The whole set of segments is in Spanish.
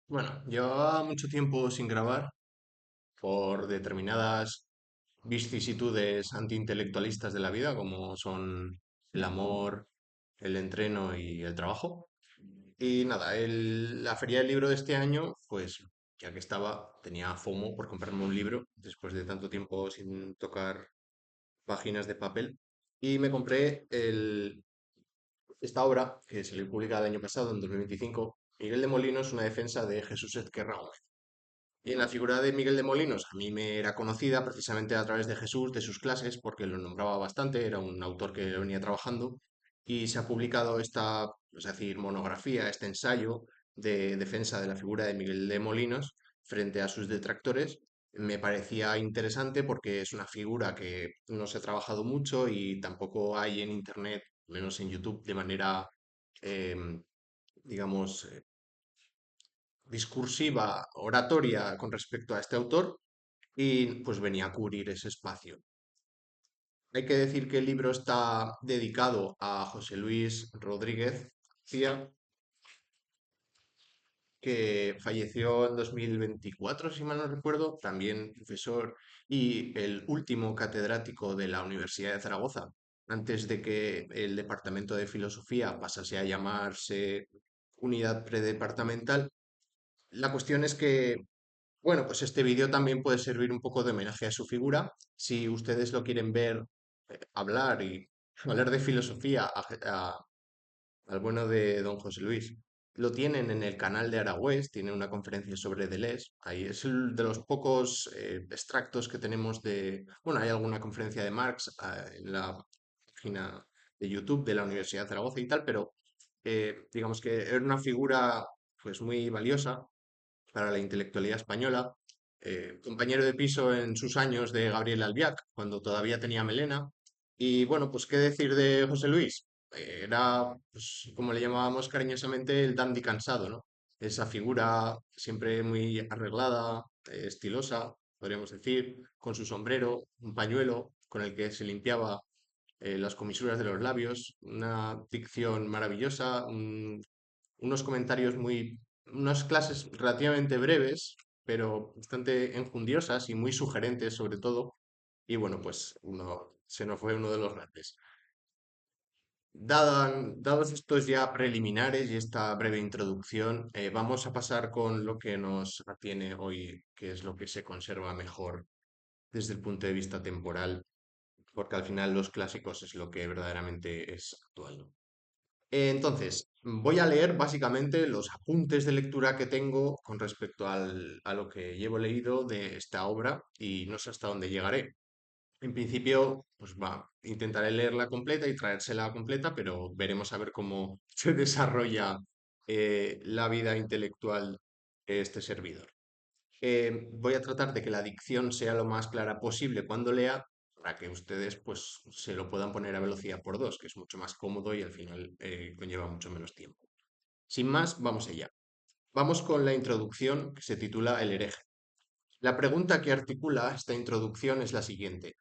Bueno, llevaba mucho tiempo sin grabar por determinadas vicisitudes antiintelectualistas de la vida, como son el amor, el entreno y el trabajo. Y nada, la feria del libro de este año, pues ya que estaba, tenía FOMO por comprarme un libro después de tanto tiempo sin tocar páginas de papel. Y me compré esta obra, que salió publicada el año pasado, en 2025, Miguel de Molinos, una defensa de Jesús Ezquerra Gómez. Y en la figura de Miguel de Molinos, a mí me era conocida precisamente a través de Jesús, de sus clases, porque lo nombraba bastante, era un autor que venía trabajando, y se ha publicado esta, es decir, monografía, este ensayo de defensa de la figura de Miguel de Molinos frente a sus detractores. Me parecía interesante porque es una figura que no se ha trabajado mucho y tampoco hay en Internet, menos en YouTube, de manera, em, digamos, discursiva, oratoria con respecto a este autor y pues venía a cubrir ese espacio. Hay que decir que el libro está dedicado a José Luis Rodríguez García, que falleció en 2024, si mal no recuerdo, también profesor y el último catedrático de la Universidad de Zaragoza, antes de que el Departamento de Filosofía pasase a llamarse Unidad Predepartamental. La cuestión es que bueno, pues este vídeo también puede servir un poco de homenaje a su figura. Si ustedes lo quieren ver, hablar y hablar de filosofía al bueno de don José Luis, lo tienen en el canal de Aragüés, tiene una conferencia sobre Deleuze. Ahí es el de los pocos extractos que tenemos de, bueno, hay alguna conferencia de Marx en la página de YouTube de la Universidad de Zaragoza y tal, pero digamos que era una figura pues muy valiosa para la intelectualidad española, compañero de piso en sus años de Gabriel Albiac, cuando todavía tenía melena. Y bueno, pues qué decir de José Luis. Era, pues, como le llamábamos cariñosamente, el dandy cansado, ¿no? Esa figura siempre muy arreglada, estilosa, podríamos decir, con su sombrero, un pañuelo con el que se limpiaba las comisuras de los labios, una dicción maravillosa, unos comentarios muy, unas clases relativamente breves, pero bastante enjundiosas y muy sugerentes sobre todo. Y bueno, pues se nos fue uno de los grandes. Dados estos ya preliminares y esta breve introducción, vamos a pasar con lo que nos atiene hoy, que es lo que se conserva mejor desde el punto de vista temporal, porque al final los clásicos es lo que verdaderamente es actual, ¿no? Entonces, voy a leer básicamente los apuntes de lectura que tengo con respecto a lo que llevo leído de esta obra y no sé hasta dónde llegaré. En principio, pues intentaré leerla completa y traérsela completa, pero veremos a ver cómo se desarrolla la vida intelectual de este servidor. Voy a tratar de que la dicción sea lo más clara posible cuando lea, para que ustedes pues se lo puedan poner a velocidad por dos, que es mucho más cómodo y al final conlleva mucho menos tiempo. Sin más, vamos allá. Vamos con la introducción que se titula El hereje. La pregunta que articula esta introducción es la siguiente.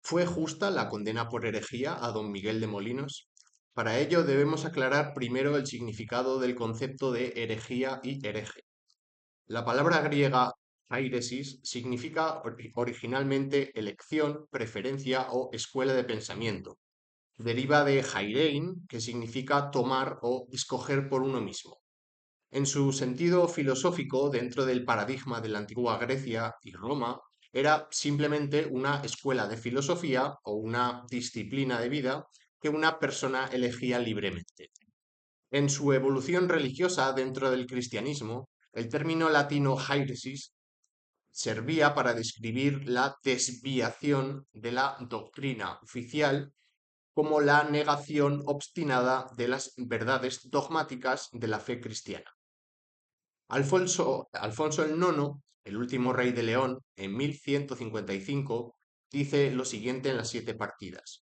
¿Fue justa la condena por herejía a don Miguel de Molinos? Para ello debemos aclarar primero el significado del concepto de herejía y hereje. La palabra griega "airesis" significa originalmente elección, preferencia o escuela de pensamiento. Deriva de "hairein", que significa tomar o escoger por uno mismo. En su sentido filosófico, dentro del paradigma de la antigua Grecia y Roma, era simplemente una escuela de filosofía o una disciplina de vida que una persona elegía libremente. En su evolución religiosa dentro del cristianismo, el término latino "hairesis" servía para describir la desviación de la doctrina oficial como la negación obstinada de las verdades dogmáticas de la fe cristiana. Alfonso el IX, el último rey de León, en 1155, dice lo siguiente en las siete partidas.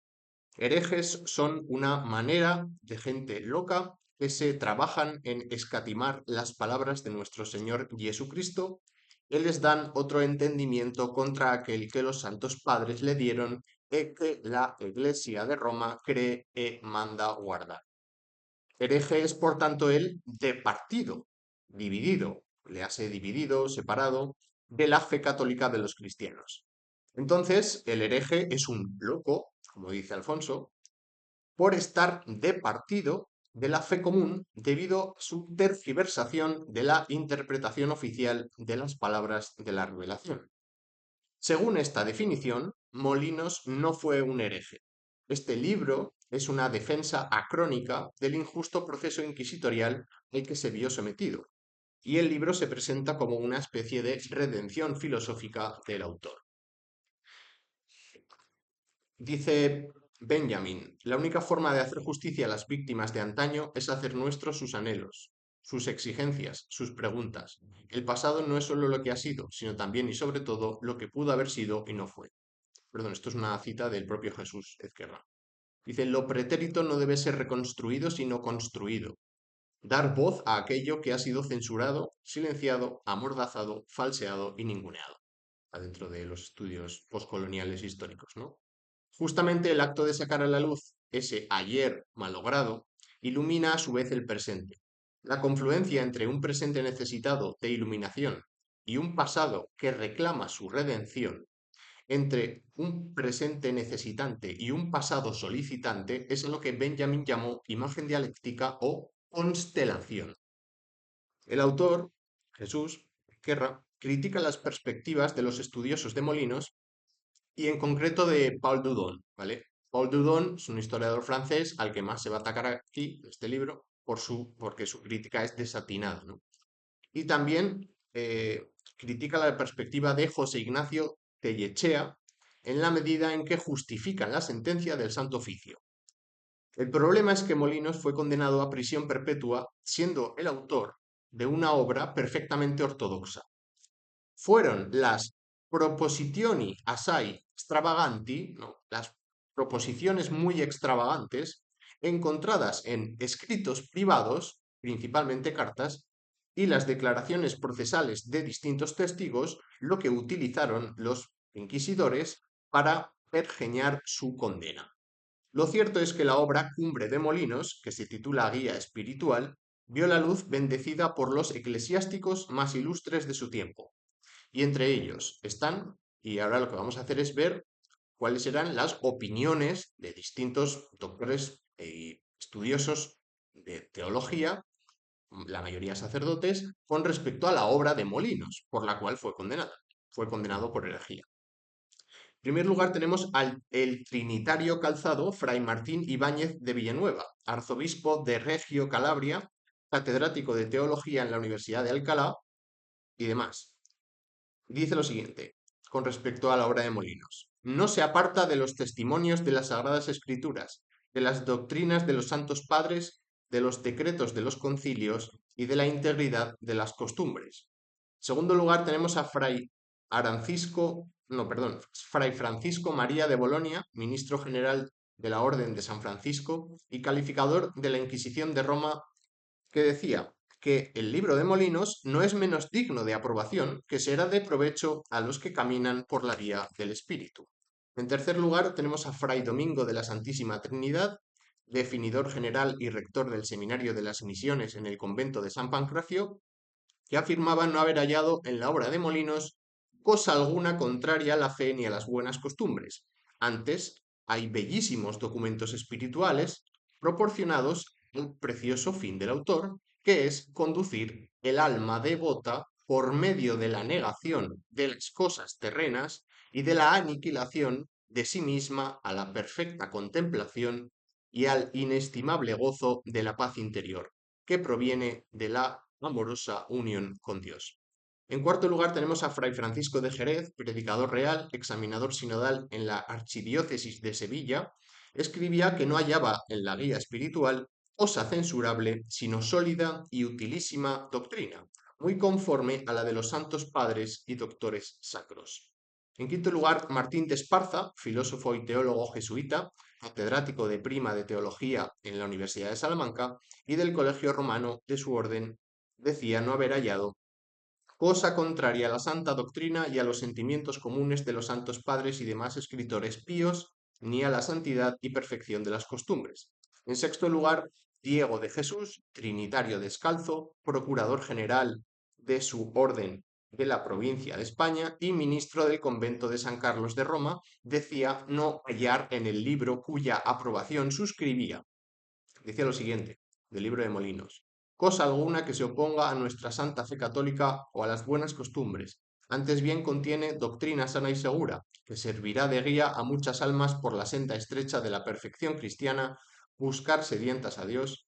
Herejes son una manera de gente loca que se trabajan en escatimar las palabras de nuestro Señor Jesucristo, que les dan otro entendimiento contra aquel que los santos padres le dieron y que la Iglesia de Roma cree y manda guardar. Hereje es, por tanto, el de partido, dividido, léase dividido, separado, de la fe católica de los cristianos. Entonces, el hereje es un loco, como dice Alfonso, por estar de partido de la fe común debido a su tergiversación de la interpretación oficial de las palabras de la revelación. Según esta definición, Molinos no fue un hereje. Este libro es una defensa acrónica del injusto proceso inquisitorial al que se vio sometido, y el libro se presenta como una especie de redención filosófica del autor. Dice Benjamin, la única forma de hacer justicia a las víctimas de antaño es hacer nuestros sus anhelos, sus exigencias, sus preguntas. El pasado no es solo lo que ha sido, sino también y sobre todo lo que pudo haber sido y no fue. Perdón, esto es una cita del propio Jesús Ezquerra. Dice, lo pretérito no debe ser reconstruido, sino construido. Dar voz a aquello que ha sido censurado, silenciado, amordazado, falseado y ninguneado. Adentro de los estudios postcoloniales históricos, ¿no? Justamente el acto de sacar a la luz ese ayer malogrado ilumina a su vez el presente. La confluencia entre un presente necesitado de iluminación y un pasado que reclama su redención, entre un presente necesitante y un pasado solicitante, es lo que Benjamin llamó imagen dialéctica o constelación. El autor, Jesús Ezquerra, critica las perspectivas de los estudiosos de Molinos y en concreto de Paul Dudon, ¿vale? Paul Dudon es un historiador francés al que más se va a atacar aquí, en este libro, porque su crítica es desatinada, ¿no? Y también critica la perspectiva de José Ignacio Tellechea en la medida en que justifican la sentencia del Santo Oficio. El problema es que Molinos fue condenado a prisión perpetua siendo el autor de una obra perfectamente ortodoxa. Fueron las proposizioni assai extravaganti, ¿no? Las proposiciones muy extravagantes encontradas en escritos privados, principalmente cartas, y las declaraciones procesales de distintos testigos, lo que utilizaron los inquisidores para pergeñar su condena. Lo cierto es que la obra Cumbre de Molinos, que se titula Guía Espiritual, vio la luz bendecida por los eclesiásticos más ilustres de su tiempo. Y entre ellos están, y ahora lo que vamos a hacer es ver cuáles eran las opiniones de distintos doctores y estudiosos de teología, la mayoría sacerdotes, con respecto a la obra de Molinos, por la cual fue condenada. Fue condenado por herejía. En primer lugar tenemos al el trinitario calzado Fray Martín Ibáñez de Villanueva, arzobispo de Reggio Calabria, catedrático de teología en la Universidad de Alcalá y demás. Dice lo siguiente, con respecto a la obra de Molinos. No se aparta de los testimonios de las Sagradas Escrituras, de las doctrinas de los santos padres, de los decretos de los concilios y de la integridad de las costumbres. En segundo lugar, tenemos a Fray Francisco María de Bolonia, ministro general de la Orden de San Francisco y calificador de la Inquisición de Roma, que decía que el libro de Molinos no es menos digno de aprobación que será de provecho a los que caminan por la vía del Espíritu. En tercer lugar, tenemos a Fray Domingo de la Santísima Trinidad, definidor general y rector del Seminario de las Misiones en el convento de San Pancracio, que afirmaba no haber hallado en la obra de Molinos cosa alguna contraria a la fe ni a las buenas costumbres. Antes, hay bellísimos documentos espirituales proporcionados al precioso fin del autor, que es conducir el alma devota por medio de la negación de las cosas terrenas y de la aniquilación de sí misma a la perfecta contemplación y al inestimable gozo de la paz interior, que proviene de la amorosa unión con Dios. En cuarto lugar tenemos a Fray Francisco de Jerez, predicador real, examinador sinodal en la Archidiócesis de Sevilla, escribía que no hallaba en la guía espiritual cosa censurable, sino sólida y utilísima doctrina, muy conforme a la de los santos padres y doctores sacros. En quinto lugar, Martín de Esparza, filósofo y teólogo jesuita, catedrático de prima de teología en la Universidad de Salamanca y del Colegio Romano de su orden, decía no haber hallado cosa contraria a la santa doctrina y a los sentimientos comunes de los santos padres y demás escritores píos, ni a la santidad y perfección de las costumbres. En sexto lugar, Diego de Jesús, trinitario descalzo, procurador general de su orden de la provincia de España y ministro del convento de San Carlos de Roma, decía no hallar en el libro cuya aprobación suscribía. Decía lo siguiente, del libro de Molinos: cosa alguna que se oponga a nuestra santa fe católica o a las buenas costumbres. Antes bien contiene doctrina sana y segura, que servirá de guía a muchas almas por la senda estrecha de la perfección cristiana, buscar sedientas a Dios,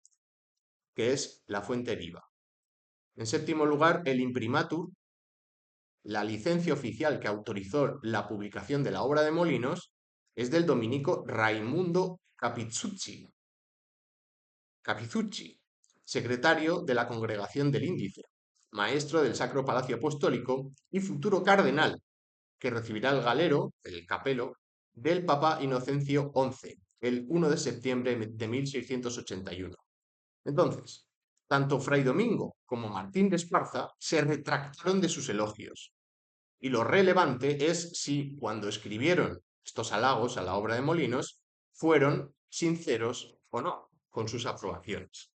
que es la fuente viva. En séptimo lugar, el imprimatur, la licencia oficial que autorizó la publicación de la obra de Molinos, es del dominico Raimundo Capizucci, secretario de la Congregación del Índice, maestro del Sacro Palacio Apostólico y futuro cardenal, que recibirá el galero, el capelo, del Papa Inocencio XI, el 1 de septiembre de 1681. Entonces, tanto Fray Domingo como Martín de Esparza se retractaron de sus elogios. Y lo relevante es si, cuando escribieron estos halagos a la obra de Molinos, fueron sinceros o no con sus aprobaciones.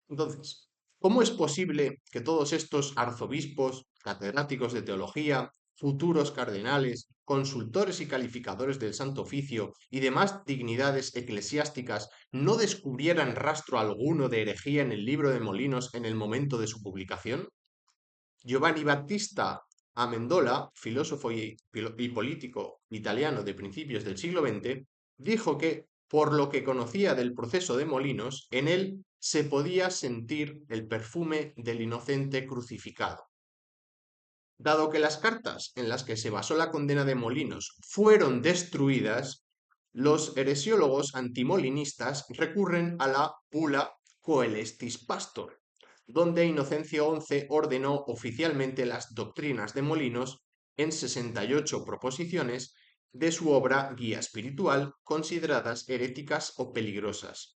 Entonces, ¿cómo es posible que todos estos arzobispos, catedráticos de teología, futuros cardenales, consultores y calificadores del Santo Oficio y demás dignidades eclesiásticas no descubrieran rastro alguno de herejía en el libro de Molinos en el momento de su publicación? Giovanni Battista Amendola, filósofo y político italiano de principios del siglo XX, dijo que, por lo que conocía del proceso de Molinos, en él se podía sentir el perfume del inocente crucificado. Dado que las cartas en las que se basó la condena de Molinos fueron destruidas, los heresiólogos antimolinistas recurren a la bula Coelestis Pastor, donde Inocencio XI ordenó oficialmente las doctrinas de Molinos en 68 proposiciones de su obra Guía Espiritual, consideradas heréticas o peligrosas.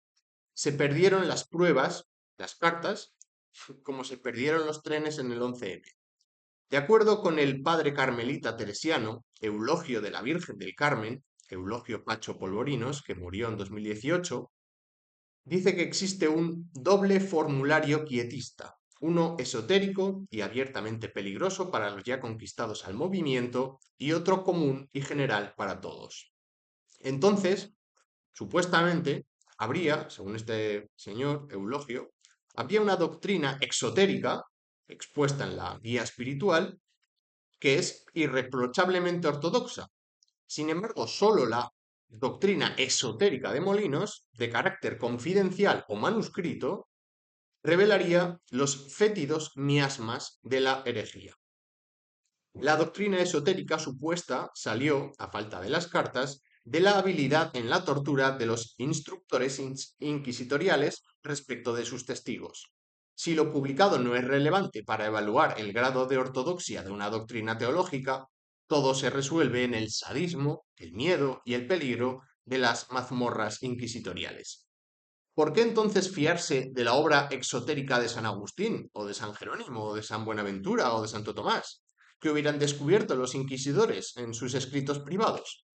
Se perdieron las pruebas, las cartas, como se perdieron los trenes en el 11M. De acuerdo con el padre carmelita teresiano, Eulogio de la Virgen del Carmen, Eulogio Pacho Polvorinos, que murió en 2018, dice que existe un doble formulario quietista, uno esotérico y abiertamente peligroso para los ya conquistados al movimiento y otro común y general para todos. Entonces, supuestamente, habría, según este señor Eulogio, había una doctrina exotérica expuesta en la guía espiritual que es irreprochablemente ortodoxa. Sin embargo, solo la doctrina esotérica de Molinos, de carácter confidencial o manuscrito, revelaría los fétidos miasmas de la herejía. La doctrina esotérica supuesta salió, a falta de las cartas, de la habilidad en la tortura de los instructores inquisitoriales respecto de sus testigos. Si lo publicado no es relevante para evaluar el grado de ortodoxia de una doctrina teológica, todo se resuelve en el sadismo, el miedo y el peligro de las mazmorras inquisitoriales. ¿Por qué entonces fiarse de la obra exotérica de San Agustín, o de San Jerónimo, o de San Buenaventura, o de Santo Tomás, que hubieran descubierto los inquisidores en sus escritos privados?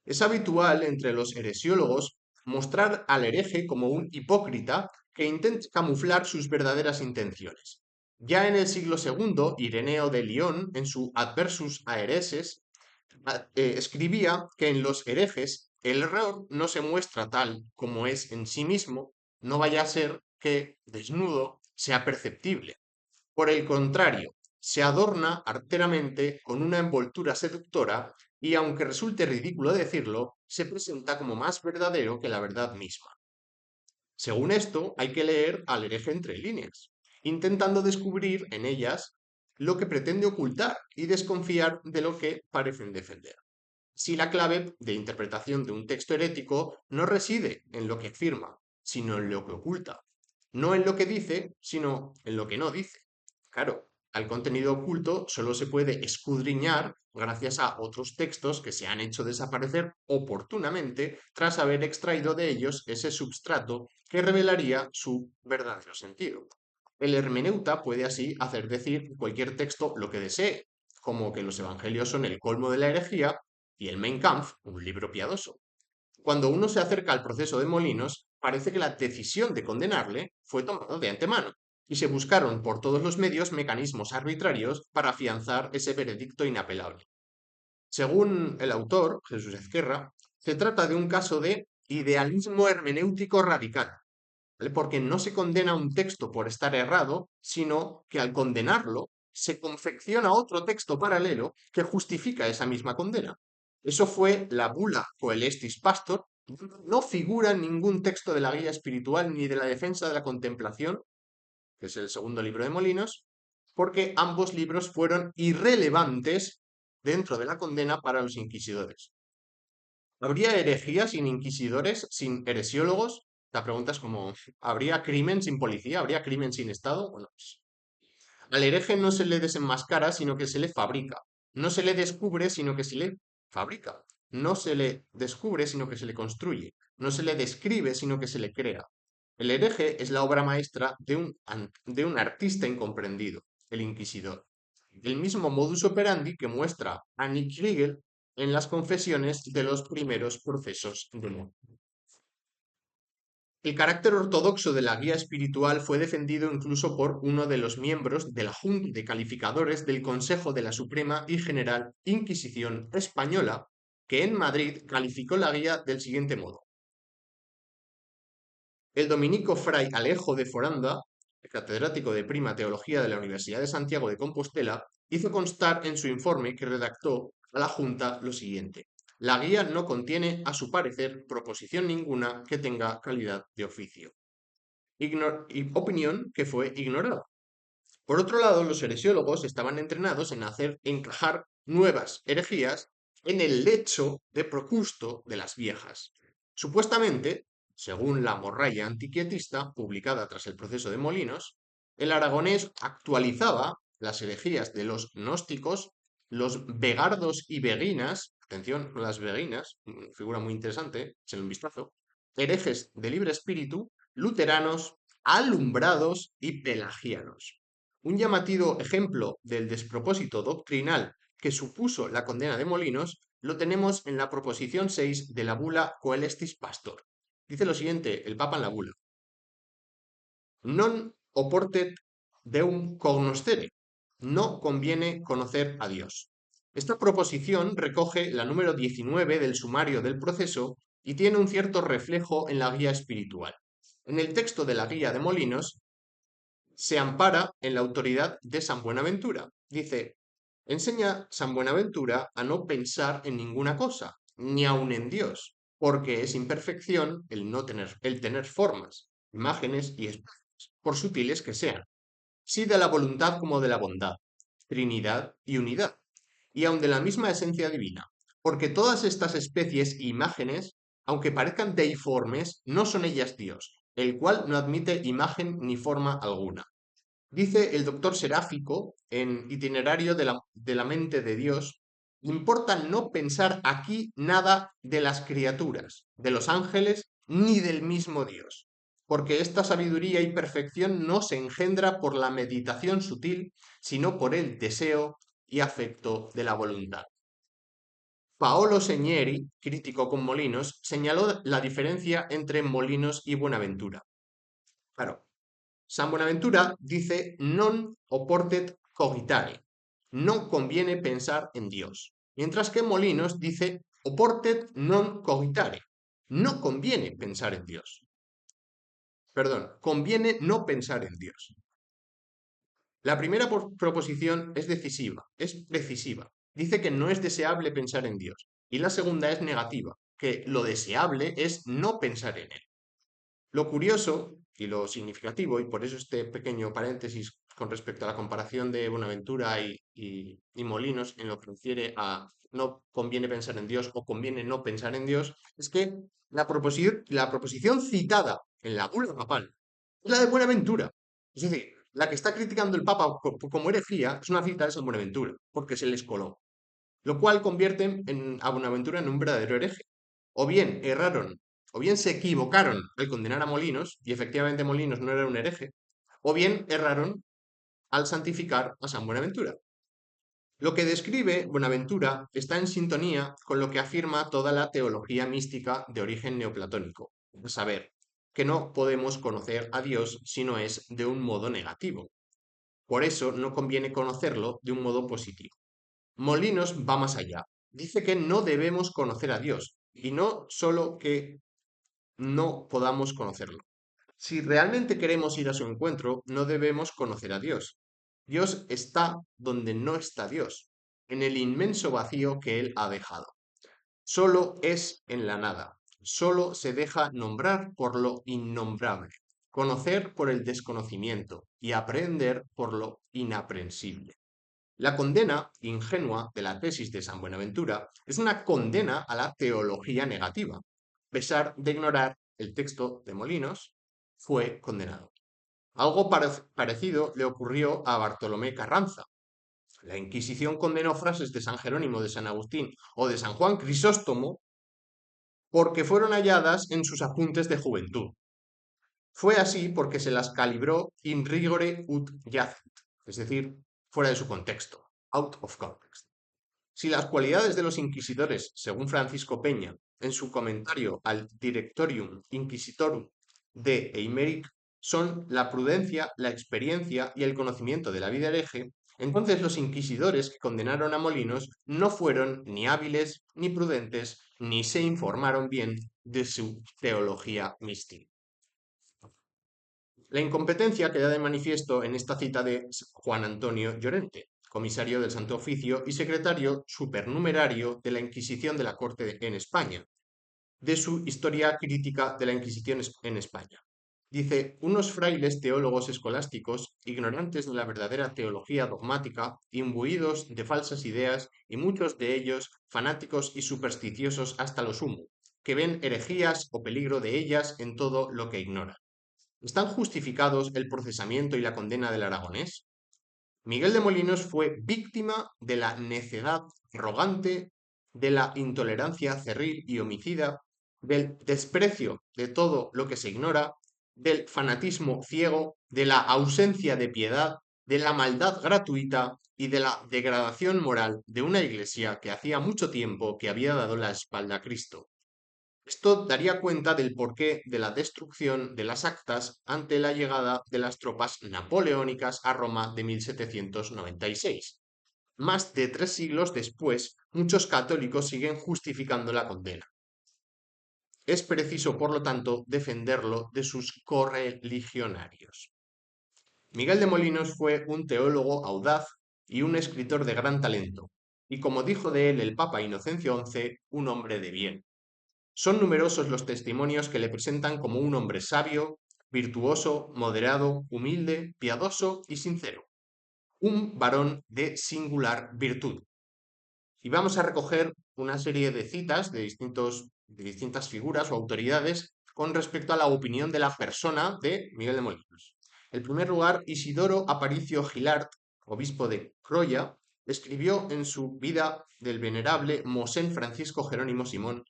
Es habitual entre los heresiólogos mostrar al hereje como un hipócrita que intenta camuflar sus verdaderas intenciones. Ya en el siglo II, Ireneo de Lión, en su Adversus a Hereses, escribía que en los herejes el error no se muestra tal como es en sí mismo, no vaya a ser que, desnudo, sea perceptible. Por el contrario, se adorna arteramente con una envoltura seductora y, aunque resulte ridículo decirlo, se presenta como más verdadero que la verdad misma. Según esto, hay que leer al hereje entre líneas, intentando descubrir en ellas lo que pretende ocultar y desconfiar de lo que parecen defender. Si la clave de interpretación de un texto herético no reside en lo que afirma, sino en lo que oculta, no en lo que dice, sino en lo que no dice. Claro, al contenido oculto solo se puede escudriñar gracias a otros textos que se han hecho desaparecer oportunamente tras haber extraído de ellos ese substrato que revelaría su verdadero sentido. El hermeneuta puede así hacer decir cualquier texto lo que desee, como que los evangelios son el colmo de la herejía y el Mein Kampf un libro piadoso. Cuando uno se acerca al proceso de Molinos, parece que la decisión de condenarle fue tomada de antemano. y se buscaron por todos los medios mecanismos arbitrarios para afianzar ese veredicto inapelable. Según el autor, Jesús Ezquerra, se trata de un caso de idealismo hermenéutico radical, ¿vale? Porque no se condena un texto por estar errado, sino que al condenarlo se confecciona otro texto paralelo que justifica esa misma condena. Eso fue la bula Coelestis Pastor. No figura en ningún texto de la guía espiritual ni de la defensa de la contemplación, que es el segundo libro de Molinos, porque ambos libros fueron irrelevantes dentro de la condena para los inquisidores. ¿Habría herejía sin inquisidores, sin heresiólogos? La pregunta es como, ¿habría crimen sin policía? ¿Habría crimen sin Estado? Bueno, pues, al hereje no se le desenmascara, sino que se le fabrica. No se le descubre, sino que se le fabrica. No se le descubre, sino que se le construye. No se le describe, sino que se le crea. El hereje es la obra maestra de un artista incomprendido, el inquisidor. El mismo modus operandi que muestra Annie Kriegel en las confesiones de los primeros procesos de Mo. El carácter ortodoxo de la guía espiritual fue defendido incluso por uno de los miembros de la Junta de Calificadores del Consejo de la Suprema y General Inquisición Española, que en Madrid calificó la guía del siguiente modo. El dominico fray Alejo de Foranda, catedrático de Prima Teología de la Universidad de Santiago de Compostela, hizo constar en su informe que redactó a la Junta lo siguiente. La guía no contiene, a su parecer, proposición ninguna que tenga calidad de oficio. Opinión que fue ignorada. Por otro lado, los heresiólogos estaban entrenados en hacer encajar nuevas herejías en el lecho de Procusto de las viejas. Supuestamente, según la morralla antiquietista publicada tras el proceso de Molinos, el aragonés actualizaba las herejías de los gnósticos, los vegardos y beguinas, atención, las beguinas, figura muy interesante, échenle un vistazo, herejes de libre espíritu, luteranos, alumbrados y pelagianos. Un llamativo ejemplo del despropósito doctrinal que supuso la condena de Molinos lo tenemos en la proposición 6 de la bula Coelestis Pastor. Dice lo siguiente el Papa en la bula. Non oportet deum cognoscere. No conviene conocer a Dios. Esta proposición recoge la número 19 del sumario del proceso y tiene un cierto reflejo en la guía espiritual. En el texto de la guía de Molinos se ampara en la autoridad de San Buenaventura. Dice, enseña San Buenaventura a no pensar en ninguna cosa, ni aun en Dios, porque es imperfección el tener formas, imágenes y espacios, por sutiles que sean, sí de la voluntad como de la bondad, Trinidad y unidad, y aun de la misma esencia divina, porque todas estas especies e imágenes, aunque parezcan deiformes, no son ellas Dios, el cual no admite imagen ni forma alguna. Dice el doctor Seráfico en Itinerario de la mente de Dios, importa no pensar aquí nada de las criaturas, de los ángeles, ni del mismo Dios, porque esta sabiduría y perfección no se engendra por la meditación sutil, sino por el deseo y afecto de la voluntad. Paolo Segneri, crítico con Molinos, señaló la diferencia entre Molinos y Buenaventura. Claro, San Buenaventura dice non oportet cogitare, no conviene pensar en Dios, mientras que Molinos dice oportet non cogitare, no conviene pensar en Dios. Perdón, conviene no pensar en Dios. La primera proposición es decisiva, es precisiva. Dice que no es deseable pensar en Dios. Y la segunda es negativa, que lo deseable es no pensar en Él. Lo curioso y lo significativo, y por eso este pequeño paréntesis con respecto a la comparación de Buenaventura y Molinos en lo que refiere a no conviene pensar en Dios o conviene no pensar en Dios, es que la proposición citada en la bula papal es la de Buenaventura. Es decir, la que está criticando el Papa como herejía es una cita de San Buenaventura, porque se les coló, lo cual convierte a Buenaventura en un verdadero hereje. O bien erraron, o bien se equivocaron al condenar a Molinos, y efectivamente Molinos no era un hereje, o bien erraron al santificar a San Buenaventura. Lo que describe Buenaventura está en sintonía con lo que afirma toda la teología mística de origen neoplatónico, a saber, que no podemos conocer a Dios si no es de un modo negativo. Por eso no conviene conocerlo de un modo positivo. Molinos va más allá. Dice que no debemos conocer a Dios y no solo que no podamos conocerlo. Si realmente queremos ir a su encuentro, no debemos conocer a Dios. Dios está donde no está Dios, en el inmenso vacío que Él ha dejado. Solo es en la nada, solo se deja nombrar por lo innombrable, conocer por el desconocimiento y aprender por lo inaprensible. La condena ingenua de la tesis de San Buenaventura es una condena a la teología negativa. A pesar de ignorar el texto de Molinos, fue condenado. Algo parecido le ocurrió a Bartolomé Carranza. La Inquisición condenó frases de San Jerónimo, de San Agustín o de San Juan Crisóstomo porque fueron halladas en sus apuntes de juventud. Fue así porque se las calibró in rigore ut jacet, es decir, fuera de su contexto, out of context. Si las cualidades de los inquisidores, según Francisco Peña, en su comentario al Directorium Inquisitorum de Eimerick, son la prudencia, la experiencia y el conocimiento de la vida hereje, entonces los inquisidores que condenaron a Molinos no fueron ni hábiles ni prudentes, ni se informaron bien de su teología mística. La incompetencia queda de manifiesto en esta cita de Juan Antonio Llorente, comisario del Santo Oficio y secretario supernumerario de la Inquisición de la Corte en España, de su Historia Crítica de la Inquisición en España. Dice, unos frailes teólogos escolásticos, ignorantes de la verdadera teología dogmática, imbuidos de falsas ideas y muchos de ellos fanáticos y supersticiosos hasta lo sumo, que ven herejías o peligro de ellas en todo lo que ignoran. ¿Están justificados el procesamiento y la condena del aragonés? Miguel de Molinos fue víctima de la necedad arrogante, de la intolerancia cerril y homicida, del desprecio de todo lo que se ignora, del fanatismo ciego, de la ausencia de piedad, de la maldad gratuita y de la degradación moral de una iglesia que hacía mucho tiempo que había dado la espalda a Cristo. Esto daría cuenta del porqué de la destrucción de las actas ante la llegada de las tropas napoleónicas a Roma de 1796. Más de 3 siglos después, muchos católicos siguen justificando la condena. Es preciso, por lo tanto, defenderlo de sus correligionarios. Miguel de Molinos fue un teólogo audaz y un escritor de gran talento, y como dijo de él el Papa Inocencio XI, un hombre de bien. Son numerosos los testimonios que le presentan como un hombre sabio, virtuoso, moderado, humilde, piadoso y sincero. Un varón de singular virtud. Y vamos a recoger una serie de citas de distintas figuras o autoridades con respecto a la opinión de la persona de Miguel de Molinos. En primer lugar, Isidoro Aparicio Gilart, obispo de Croya, escribió en su vida del venerable Mosén Francisco Jerónimo Simón: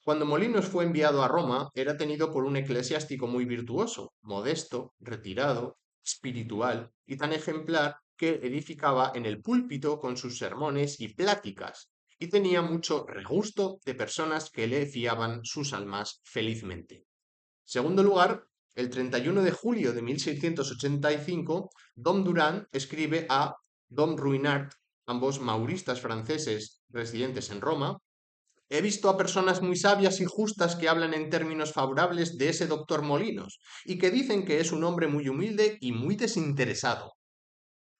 cuando Molinos fue enviado a Roma, era tenido por un eclesiástico muy virtuoso, modesto, retirado, espiritual y tan ejemplar que edificaba en el púlpito con sus sermones y pláticas, y tenía mucho regusto de personas que le fiaban sus almas felizmente. Segundo lugar, el 31 de julio de 1685, Dom Durand escribe a Dom Ruinart, ambos mauristas franceses residentes en Roma: he visto a personas muy sabias y justas que hablan en términos favorables de ese doctor Molinos y que dicen que es un hombre muy humilde y muy desinteresado.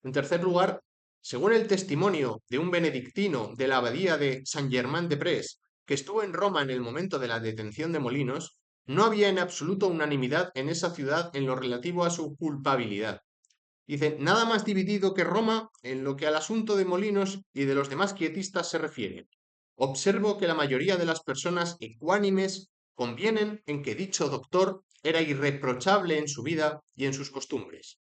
En tercer lugar, según el testimonio de un benedictino de la abadía de Saint-Germain-des-Prés, que estuvo en Roma en el momento de la detención de Molinos, no había en absoluto unanimidad en esa ciudad en lo relativo a su culpabilidad. Dice, nada más dividido que Roma en lo que al asunto de Molinos y de los demás quietistas se refiere. Observo que la mayoría de las personas ecuánimes convienen en que dicho doctor era irreprochable en su vida y en sus costumbres.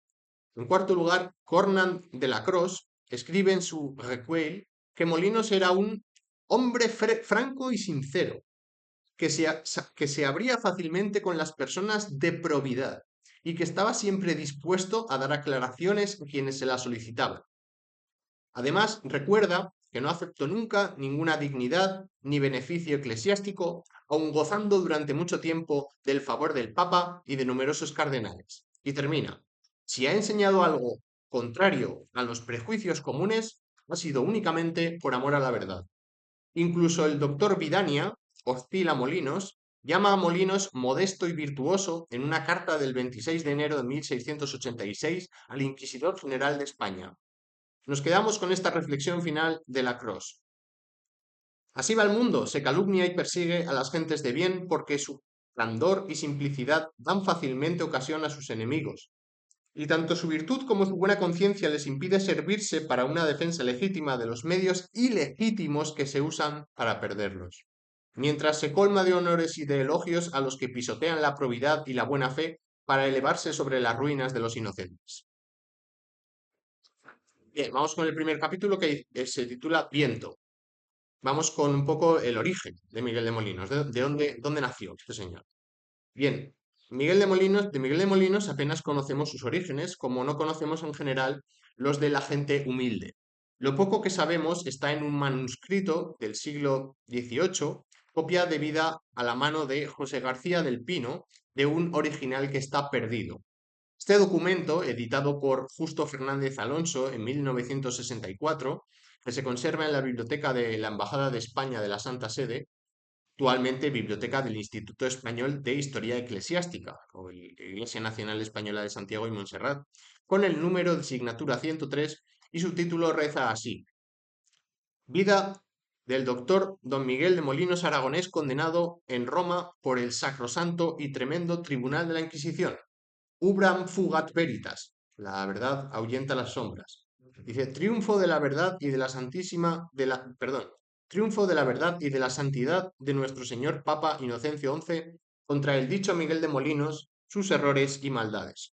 En cuarto lugar, Cornand de la Croix escribe en su Recueil que Molinos era un hombre franco y sincero, que se abría fácilmente con las personas de probidad y que estaba siempre dispuesto a dar aclaraciones a quienes se las solicitaban. Además, recuerda que no aceptó nunca ninguna dignidad ni beneficio eclesiástico, aun gozando durante mucho tiempo del favor del Papa y de numerosos cardenales. Y termina. Si ha enseñado algo contrario a los prejuicios comunes, ha sido únicamente por amor a la verdad. Incluso el doctor Vidania, hostil a Molinos, llama a Molinos modesto y virtuoso en una carta del 26 de enero de 1686 al Inquisidor General de España. Nos quedamos con esta reflexión final de Lacroix. Así va el mundo, se calumnia y persigue a las gentes de bien porque su candor y simplicidad dan fácilmente ocasión a sus enemigos. Y tanto su virtud como su buena conciencia les impide servirse para una defensa legítima de los medios ilegítimos que se usan para perderlos. Mientras se colma de honores y de elogios a los que pisotean la probidad y la buena fe para elevarse sobre las ruinas de los inocentes. Bien, vamos con el primer capítulo que se titula Viento. Vamos con un poco el origen de Miguel de Molinos, dónde nació este señor. Bien, de Miguel de Molinos apenas conocemos sus orígenes, como no conocemos en general los de la gente humilde. Lo poco que sabemos está en un manuscrito del siglo XVIII, copia debida a la mano de José García del Pino, de un original que está perdido. Este documento, editado por Justo Fernández Alonso en 1964, que se conserva en la biblioteca de la Embajada de España de la Santa Sede, actualmente biblioteca del Instituto Español de Historia Eclesiástica, o Iglesia Nacional Española de Santiago y Montserrat, con el número de signatura 103 y su título reza así: Vida del doctor don Miguel de Molinos Aragonés, condenado en Roma por el sacrosanto y tremendo Tribunal de la Inquisición. Ubram fugat veritas. La verdad ahuyenta las sombras. Dice, triunfo de la verdad y de la santísima, triunfo de la verdad y de la santidad de nuestro señor Papa Inocencio XI contra el dicho Miguel de Molinos, sus errores y maldades.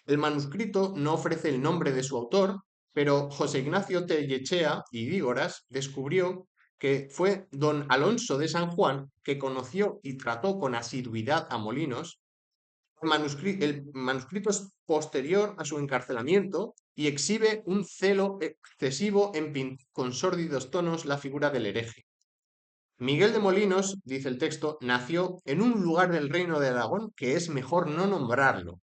El manuscrito no ofrece el nombre de su autor, pero José Ignacio Tellechea y Dígoras descubrió que fue don Alonso de San Juan que conoció y trató con asiduidad a Molinos. El manuscrito es posterior a su encarcelamiento y exhibe un celo excesivo en pintar con sórdidos tonos la figura del hereje. Miguel de Molinos, dice el texto, nació en un lugar del reino de Aragón que es mejor no nombrarlo.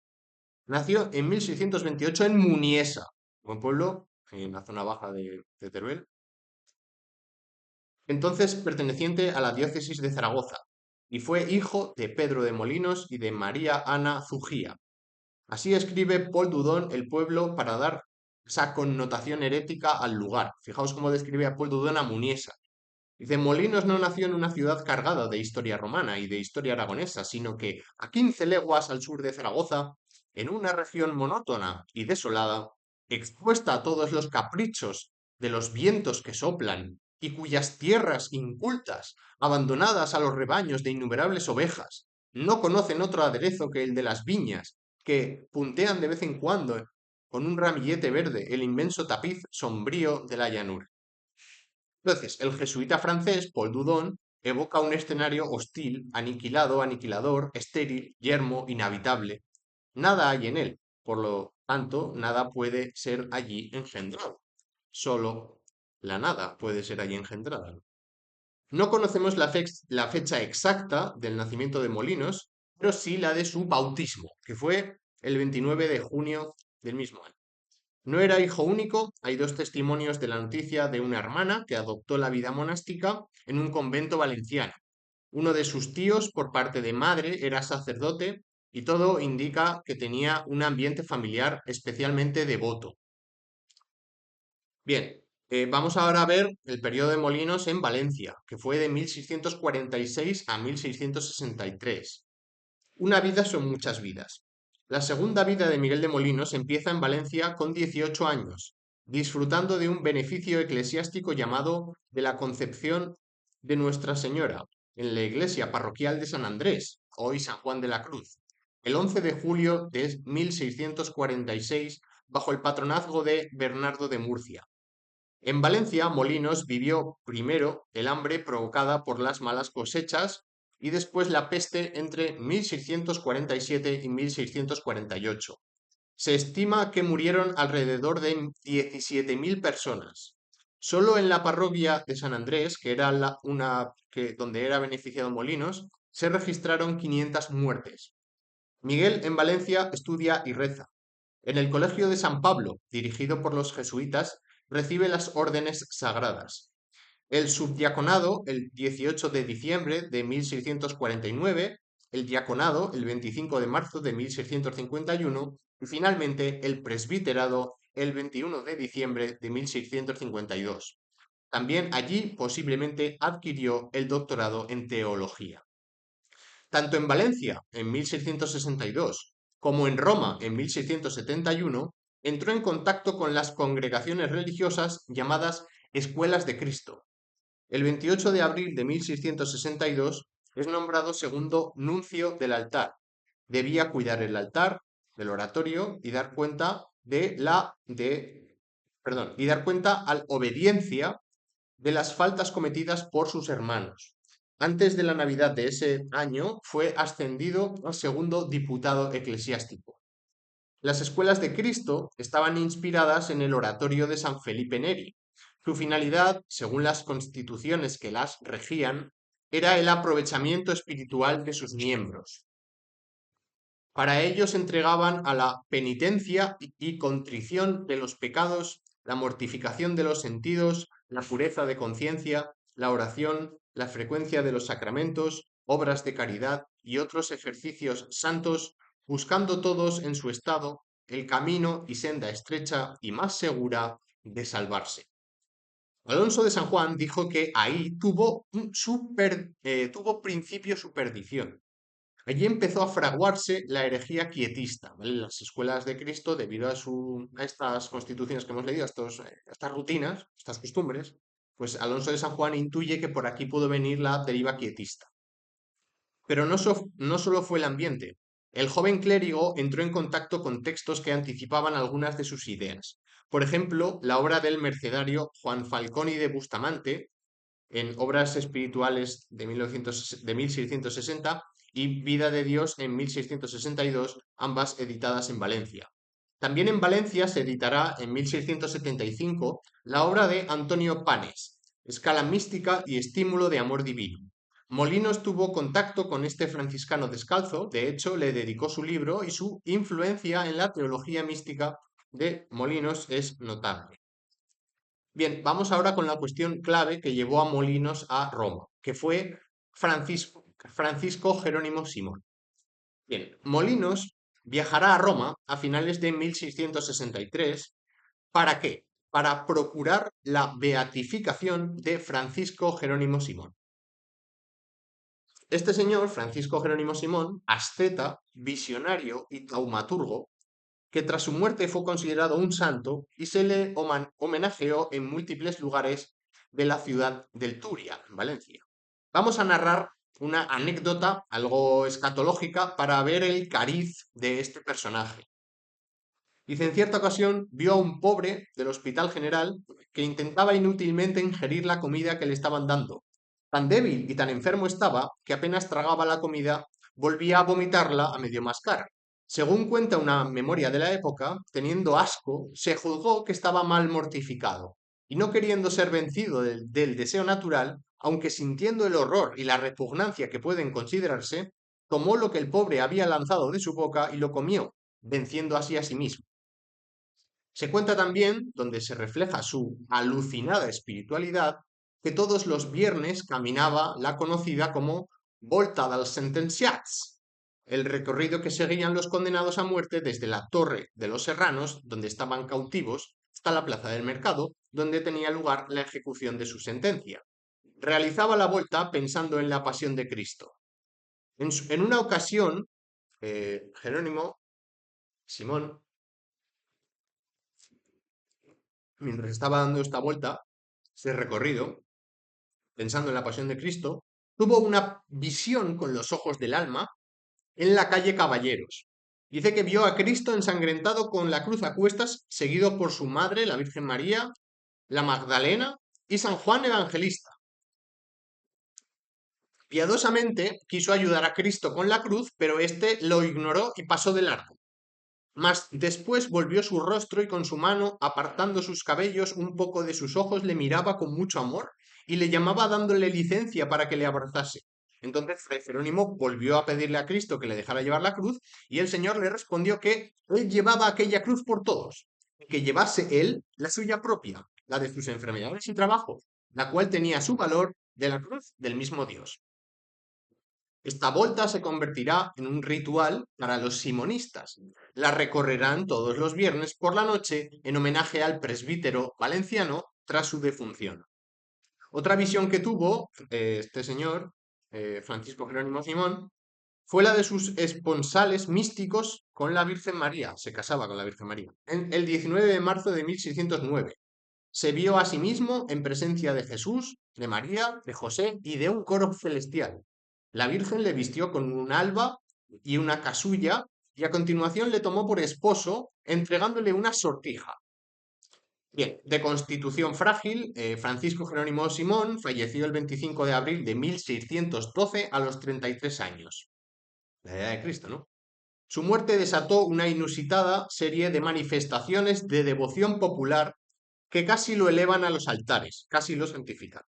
Nació en 1628 en Muniesa, buen pueblo, en la zona baja de Teruel, entonces perteneciente a la diócesis de Zaragoza, y fue hijo de Pedro de Molinos y de María Ana Zugía. Así escribe Paul Dudon el pueblo para dar esa connotación herética al lugar. Fijaos cómo describe a Paul Dudon a Muniesa. Dice, Molinos no nació en una ciudad cargada de historia romana y de historia aragonesa, sino que a 15 leguas al sur de Zaragoza, en una región monótona y desolada, expuesta a todos los caprichos de los vientos que soplan, y cuyas tierras incultas, abandonadas a los rebaños de innumerables ovejas, no conocen otro aderezo que el de las viñas, que puntean de vez en cuando con un ramillete verde el inmenso tapiz sombrío de la llanura. Entonces, el jesuita francés Paul Dudon evoca un escenario hostil, aniquilado, aniquilador, estéril, yermo, inhabitable. Nada hay en él, por lo tanto, nada puede ser allí engendrado. Solo la nada puede ser allí engendrada. No conocemos la fecha exacta del nacimiento de Molinos, pero sí la de su bautismo, que fue el 29 de junio del mismo año. No era hijo único, hay dos testimonios de la noticia de una hermana que adoptó la vida monástica en un convento valenciano. Uno de sus tíos, por parte de madre, era sacerdote y todo indica que tenía un ambiente familiar especialmente devoto. Bien, vamos ahora a ver el periodo de Molinos en Valencia, que fue de 1646 a 1663. Una vida son muchas vidas. La segunda vida de Miguel de Molinos empieza en Valencia con 18 años, disfrutando de un beneficio eclesiástico llamado de la Concepción de Nuestra Señora, en la iglesia parroquial de San Andrés, hoy San Juan de la Cruz, el 11 de julio de 1646, bajo el patronazgo de Bernardo de Murcia. En Valencia, Molinos vivió primero el hambre provocada por las malas cosechas y después la peste entre 1647 y 1648. Se estima que murieron alrededor de 17.000 personas. Solo en la parroquia de San Andrés, que era donde era beneficiado Molinos, se registraron 500 muertes. Miguel en Valencia estudia y reza. En el Colegio de San Pablo, dirigido por los jesuitas, recibe las órdenes sagradas. El subdiaconado el 18 de diciembre de 1649, el diaconado el 25 de marzo de 1651 y finalmente el presbiterado el 21 de diciembre de 1652. También allí posiblemente adquirió el doctorado en teología. Tanto en Valencia en 1662 como en Roma en 1671 entró en contacto con las congregaciones religiosas llamadas Escuelas de Cristo. El 28 de abril de 1662 es nombrado segundo nuncio del altar. Debía cuidar el altar del oratorio y dar cuenta y dar cuenta a la obediencia de las faltas cometidas por sus hermanos. Antes de la Navidad de ese año fue ascendido a segundo diputado eclesiástico. Las escuelas de Cristo estaban inspiradas en el oratorio de San Felipe Neri. Su finalidad, según las constituciones que las regían, era el aprovechamiento espiritual de sus miembros. Para ello se entregaban a la penitencia y contrición de los pecados, la mortificación de los sentidos, la pureza de conciencia, la oración, la frecuencia de los sacramentos, obras de caridad y otros ejercicios santos, buscando todos en su estado el camino y senda estrecha y más segura de salvarse. Alonso de San Juan dijo que ahí tuvo principio su perdición. Allí empezó a fraguarse la herejía quietista, ¿vale? Las escuelas de Cristo, debido a estas constituciones que hemos leído, a estas rutinas, estas costumbres, pues Alonso de San Juan intuye que por aquí pudo venir la deriva quietista. Pero no solo fue el ambiente. El joven clérigo entró en contacto con textos que anticipaban algunas de sus ideas. Por ejemplo, la obra del mercedario Juan Falconi de Bustamante, en Obras Espirituales de 1660 y Vida de Dios en 1662, ambas editadas en Valencia. También en Valencia se editará en 1675 la obra de Antonio Panes, Escala mística y estímulo de amor divino. Molinos tuvo contacto con este franciscano descalzo, de hecho le dedicó su libro y su influencia en la teología mística de Molinos es notable. Bien, vamos ahora con la cuestión clave que llevó a Molinos a Roma, que fue Francisco Jerónimo Simón. Bien, Molinos viajará a Roma a finales de 1663. ¿Para qué? Para procurar la beatificación de Francisco Jerónimo Simón. Este señor, Francisco Jerónimo Simón, asceta, visionario y taumaturgo, que tras su muerte fue considerado un santo y se le homenajeó en múltiples lugares de la ciudad del Turia, en Valencia. Vamos a narrar una anécdota algo escatológica para ver el cariz de este personaje. Dice, en cierta ocasión vio a un pobre del Hospital General que intentaba inútilmente ingerir la comida que le estaban dando. Tan débil y tan enfermo estaba que apenas tragaba la comida, volvía a vomitarla a medio mascar. Según cuenta una memoria de la época, teniendo asco, se juzgó que estaba mal mortificado, y no queriendo ser vencido del deseo natural, aunque sintiendo el horror y la repugnancia que pueden considerarse, tomó lo que el pobre había lanzado de su boca y lo comió, venciendo así a sí mismo. Se cuenta también, donde se refleja su alucinada espiritualidad, que todos los viernes caminaba la conocida como Volta dels Sentenciats, el recorrido que seguían los condenados a muerte desde la Torre de los Serranos, donde estaban cautivos, hasta la Plaza del Mercado, donde tenía lugar la ejecución de su sentencia. Realizaba la vuelta pensando en la pasión de Cristo. En una ocasión, Jerónimo, Simón, mientras estaba dando esta vuelta, este recorrido, pensando en la pasión de Cristo, tuvo una visión con los ojos del alma en la calle Caballeros. Dice que vio a Cristo ensangrentado con la cruz a cuestas, seguido por su madre, la Virgen María, la Magdalena y San Juan Evangelista. Piadosamente quiso ayudar a Cristo con la cruz, pero éste lo ignoró y pasó de largo. Mas después volvió su rostro y con su mano, apartando sus cabellos un poco de sus ojos, le miraba con mucho amor y le llamaba dándole licencia para que le abrazase. Entonces Fray Jerónimo volvió a pedirle a Cristo que le dejara llevar la cruz y el Señor le respondió que él llevaba aquella cruz por todos, y que llevase él la suya propia, la de sus enfermedades y trabajos, la cual tenía su valor de la cruz del mismo Dios. Esta volta se convertirá en un ritual para los simonistas. La recorrerán todos los viernes por la noche en homenaje al presbítero valenciano tras su defunción. Otra visión que tuvo este señor, Francisco Jerónimo Simón, fue la de sus esponsales místicos con la Virgen María. Se casaba con la Virgen María. En el 19 de marzo de 1609 se vio a sí mismo en presencia de Jesús, de María, de José y de un coro celestial. La Virgen le vistió con un alba y una casulla y a continuación le tomó por esposo, entregándole una sortija. Bien, de constitución frágil, Francisco Jerónimo Simón falleció el 25 de abril de 1612 a los 33 años. La edad de Cristo, ¿no? Su muerte desató una inusitada serie de manifestaciones de devoción popular que casi lo elevan a los altares, casi lo santifican.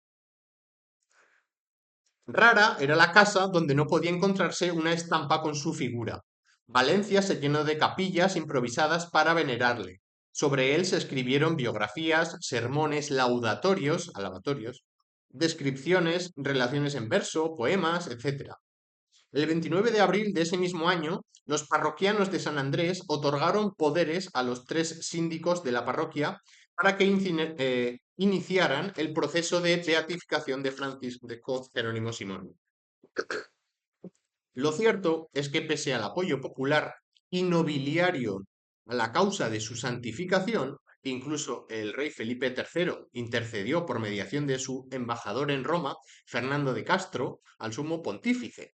Rara era la casa donde no podía encontrarse una estampa con su figura. Valencia se llenó de capillas improvisadas para venerarle. Sobre él se escribieron biografías, sermones, laudatorios, alabatorios, descripciones, relaciones en verso, poemas, etc. El 29 de abril de ese mismo año, los parroquianos de San Andrés otorgaron poderes a los tres síndicos de la parroquia para que iniciaran el proceso de beatificación de Francisco Jerónimo Simón. Lo cierto es que pese al apoyo popular y nobiliario a la causa de su santificación, incluso el rey Felipe III intercedió por mediación de su embajador en Roma, Fernando de Castro, al sumo pontífice.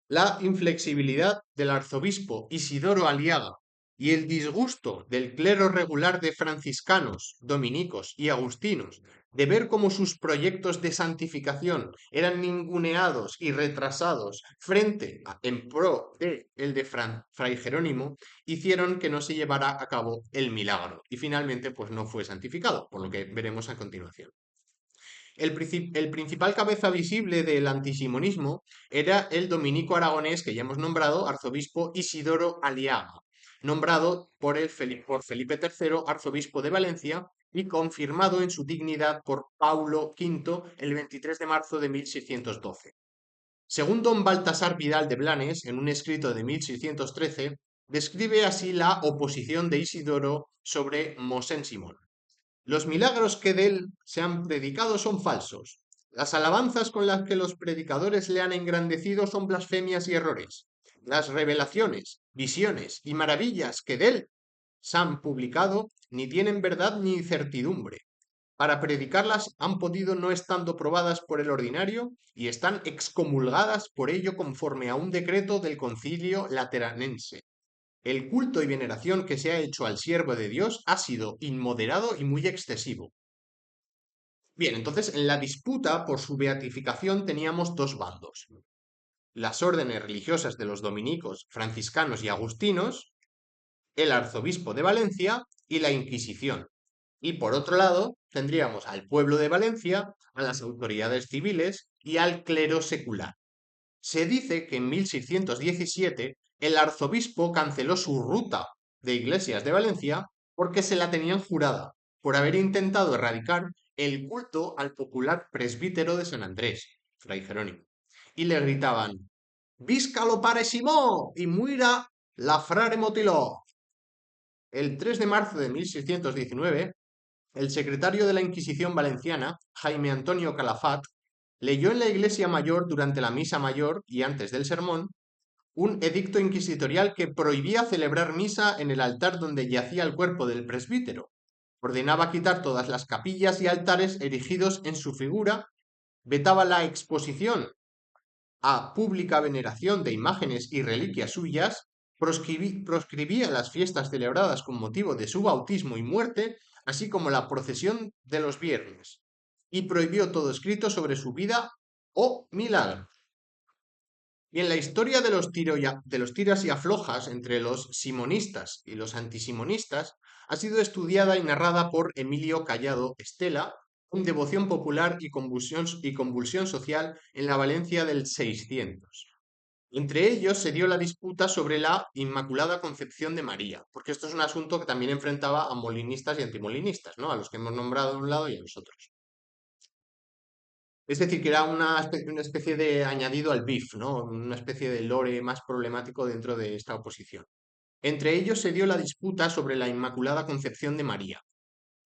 La inflexibilidad del arzobispo Isidoro Aliaga y el disgusto del clero regular de franciscanos, dominicos y agustinos de ver cómo sus proyectos de santificación eran ninguneados y retrasados en pro de el de Fray Jerónimo, hicieron que no se llevara a cabo el milagro y finalmente pues no fue santificado, por lo que veremos a continuación. El principal cabeza visible del antisimonismo era el dominico aragonés que ya hemos nombrado, arzobispo Isidoro Aliaga, nombrado por Felipe III, arzobispo de Valencia, y confirmado en su dignidad por Paulo V el 23 de marzo de 1612. Según don Baltasar Vidal de Blanes, en un escrito de 1613, describe así la oposición de Isidoro sobre Mosén Simón. Los milagros que de él se han predicado son falsos. Las alabanzas con las que los predicadores le han engrandecido son blasfemias y errores. Las revelaciones, visiones y maravillas que de él se han publicado ni tienen verdad ni certidumbre. Para predicarlas han podido no estando probadas por el ordinario y están excomulgadas por ello conforme a un decreto del concilio lateranense. El culto y veneración que se ha hecho al siervo de Dios ha sido inmoderado y muy excesivo. Bien, entonces en la disputa por su beatificación teníamos dos bandos. Las órdenes religiosas de los dominicos, franciscanos y agustinos, el arzobispo de Valencia y la Inquisición. Y por otro lado, tendríamos al pueblo de Valencia, a las autoridades civiles y al clero secular. Se dice que en 1617 el arzobispo canceló su ruta de iglesias de Valencia porque se la tenían jurada por haber intentado erradicar el culto al popular presbítero de San Andrés, Fray Jerónimo. Y le gritaban, «Visca lo pare Simó y muira la frare Motiló». El 3 de marzo de 1619, el secretario de la Inquisición valenciana, Jaime Antonio Calafat, leyó en la iglesia mayor durante la misa mayor y antes del sermón un edicto inquisitorial que prohibía celebrar misa en el altar donde yacía el cuerpo del presbítero. Ordenaba quitar todas las capillas y altares erigidos en su figura, vetaba la exposición a pública veneración de imágenes y reliquias suyas, proscribía las fiestas celebradas con motivo de su bautismo y muerte, así como la procesión de los viernes, y prohibió todo escrito sobre su vida o milagro. Y en la historia de de los tiras y aflojas entre los simonistas y los antisimonistas ha sido estudiada y narrada por Emilio Callado Estela, con devoción popular y convulsión social en la Valencia del 600. Entre ellos se dio la disputa sobre la Inmaculada Concepción de María, porque esto es un asunto que también enfrentaba a molinistas y antimolinistas, ¿no? A los que hemos nombrado de un lado y a los otros. Es decir, que era una especie de añadido al BIF, ¿no? Una especie de lore más problemático dentro de esta oposición. Entre ellos se dio la disputa sobre la Inmaculada Concepción de María.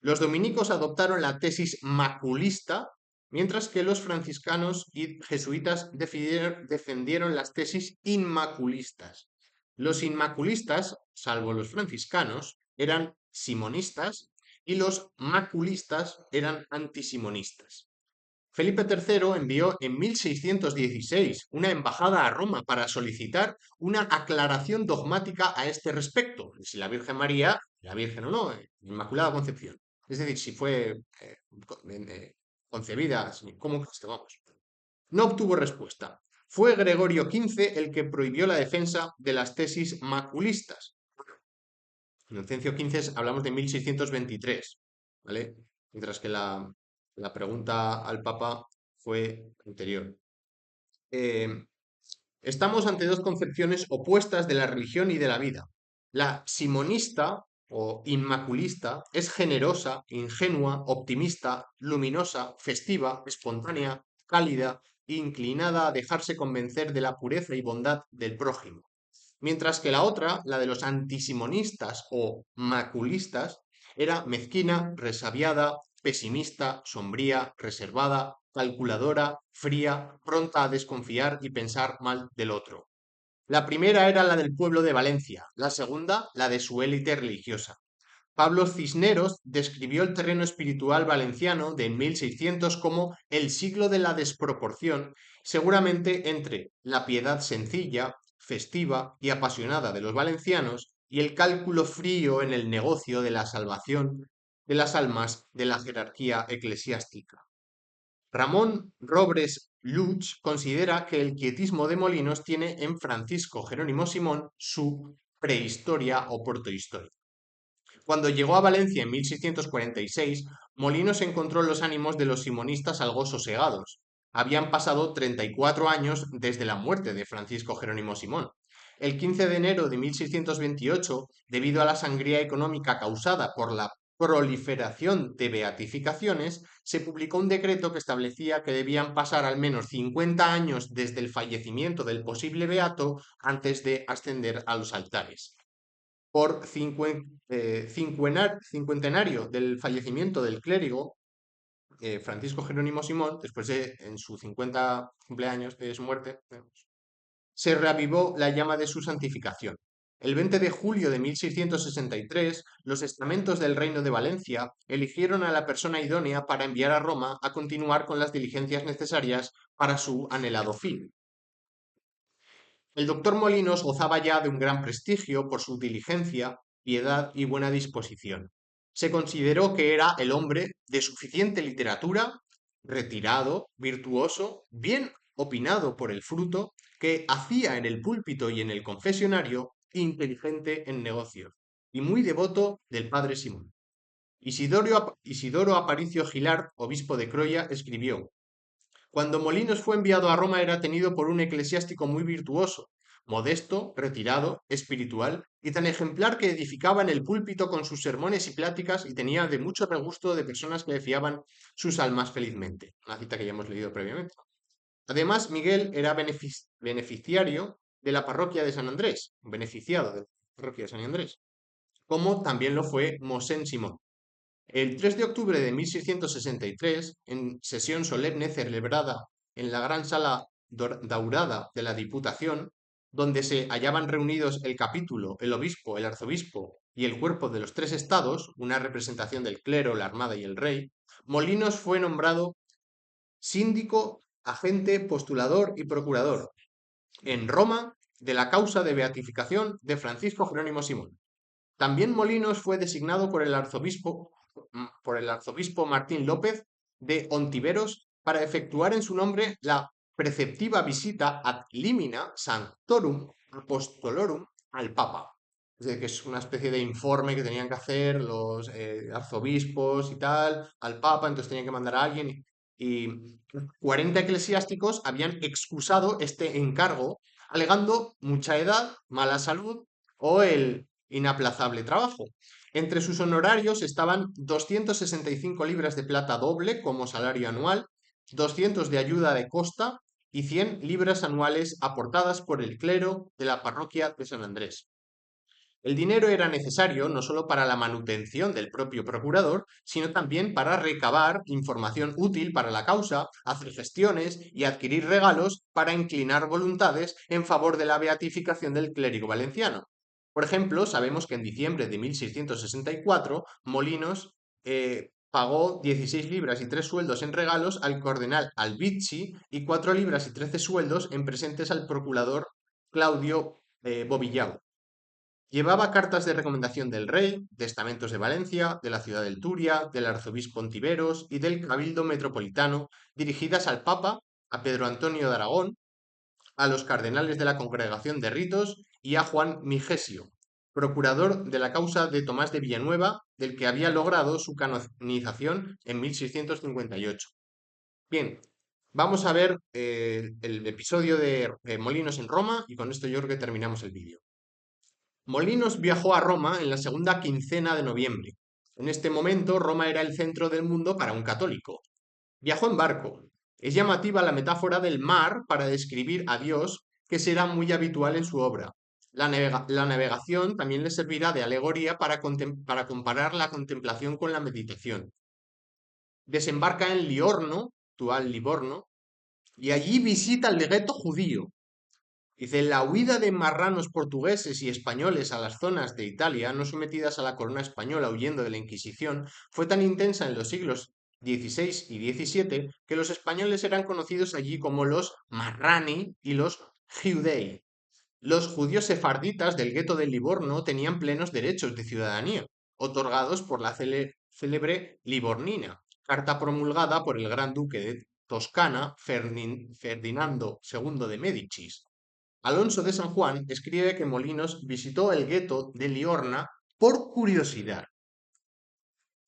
Los dominicos adoptaron la tesis maculista, mientras que los franciscanos y jesuitas defendieron las tesis inmaculistas. Los inmaculistas, salvo los franciscanos, eran simonistas y los maculistas eran antisimonistas. Felipe III envió en 1616 una embajada a Roma para solicitar una aclaración dogmática a este respecto, de si la Virgen María, la Virgen o no, Inmaculada Concepción. Es decir, si fue concebida, ¿cómo que esto? Vamos. No obtuvo respuesta. Fue Gregorio XV el que prohibió la defensa de las tesis maculistas. Inocencio XV hablamos de 1623, ¿vale? Mientras que la pregunta al Papa fue anterior. Eh, Estamos ante dos concepciones opuestas de la religión y de la vida. La simonista o inmaculista es generosa, ingenua, optimista, luminosa, festiva, espontánea, cálida, inclinada a dejarse convencer de la pureza y bondad del prójimo. Mientras que la otra, la de los antisimonistas o maculistas, era mezquina, resabiada, pesimista, sombría, reservada, calculadora, fría, pronta a desconfiar y pensar mal del otro. La primera era la del pueblo de Valencia, la segunda la de su élite religiosa. Pablo Cisneros describió el terreno espiritual valenciano de 1600 como el siglo de la desproporción, seguramente entre la piedad sencilla, festiva y apasionada de los valencianos y el cálculo frío en el negocio de la salvación de las almas de la jerarquía eclesiástica. Ramón Robres Luch considera que el quietismo de Molinos tiene en Francisco Jerónimo Simón su prehistoria o protohistoria. Cuando llegó a Valencia en 1646, Molinos encontró los ánimos de los simonistas algo sosegados. Habían pasado 34 años desde la muerte de Francisco Jerónimo Simón. El 15 de enero de 1628, debido a la sangría económica causada por la proliferación de beatificaciones, se publicó un decreto que establecía que debían pasar al menos 50 años desde el fallecimiento del posible beato antes de ascender a los altares. Por cincuentenario del fallecimiento del clérigo Francisco Jerónimo Simón, después de en su 50 cumpleaños de su muerte, se reavivó la llama de su santificación. El 20 de julio de 1663, los estamentos del Reino de Valencia eligieron a la persona idónea para enviar a Roma a continuar con las diligencias necesarias para su anhelado fin. El doctor Molinos gozaba ya de un gran prestigio por su diligencia, piedad y buena disposición. Se consideró que era el hombre de suficiente literatura, retirado, virtuoso, bien opinado por el fruto, que hacía en el púlpito y en el confesionario, inteligente en negocios, y muy devoto del padre Simón. Isidoro Aparicio Gilard, obispo de Croya, escribió: cuando Molinos fue enviado a Roma era tenido por un eclesiástico muy virtuoso, modesto, retirado, espiritual y tan ejemplar que edificaba en el púlpito con sus sermones y pláticas y tenía de mucho regusto de personas que le fiaban sus almas felizmente. Una cita que ya hemos leído previamente. Además, Miguel era beneficiario de la parroquia de San Andrés, beneficiado de la parroquia de San Andrés, como también lo fue Mosén Simón. El 3 de octubre de 1663, en sesión solemne celebrada en la gran sala daurada de la Diputación, donde se hallaban reunidos el capítulo, el obispo, el arzobispo y el cuerpo de los tres estados, una representación del clero, la armada y el rey, Molinos fue nombrado síndico, agente, postulador y procurador en Roma de la causa de beatificación de Francisco Jerónimo Simón. También Molinos fue designado por el arzobispo Martín López de Ontiveros para efectuar en su nombre la preceptiva visita ad limina sanctorum apostolorum al Papa. Es decir, que es una especie de informe que tenían que hacer los arzobispos y tal al Papa, entonces tenían que mandar a alguien y 40 eclesiásticos habían excusado este encargo alegando mucha edad, mala salud o el inaplazable trabajo. Entre sus honorarios estaban 265 libras de plata doble como salario anual, 200 de ayuda de costa y 100 libras anuales aportadas por el clero de la parroquia de San Andrés. El dinero era necesario no solo para la manutención del propio procurador, sino también para recabar información útil para la causa, hacer gestiones y adquirir regalos para inclinar voluntades en favor de la beatificación del clérigo valenciano. Por ejemplo, sabemos que en diciembre de 1664 Molinos pagó 16 libras y 3 sueldos en regalos al cardenal Albizzi y 4 libras y 13 sueldos en presentes al procurador Claudio Bobillau. Llevaba cartas de recomendación del rey, de estamentos de Valencia, de la ciudad del Turia, del arzobispo Ontiveros y del cabildo metropolitano, dirigidas al Papa, a Pedro Antonio de Aragón, a los cardenales de la Congregación de Ritos y a Juan Migesio, procurador de la causa de Tomás de Villanueva, del que había logrado su canonización en 1658. Bien, vamos a ver el episodio de Molinos en Roma y con esto yo creo que terminamos el vídeo. Molinos viajó a Roma en la segunda quincena de noviembre. En este momento Roma era el centro del mundo para un católico. Viajó en barco. Es llamativa la metáfora del mar para describir a Dios, que será muy habitual en su obra. La navegación también le servirá de alegoría para comparar la contemplación con la meditación. Desembarca en Liorno, actual Livorno, y allí visita el legato judío. Dice, la huida de marranos portugueses y españoles a las zonas de Italia no sometidas a la corona española huyendo de la Inquisición fue tan intensa en los siglos XVI y XVII que los españoles eran conocidos allí como los marrani y los giudei. Los judíos sefarditas del gueto de Livorno tenían plenos derechos de ciudadanía, otorgados por la célebre Livornina, carta promulgada por el gran duque de Toscana, Ferdinando II de Médicis. Alonso de San Juan escribe que Molinos visitó el gueto de Liorna por curiosidad.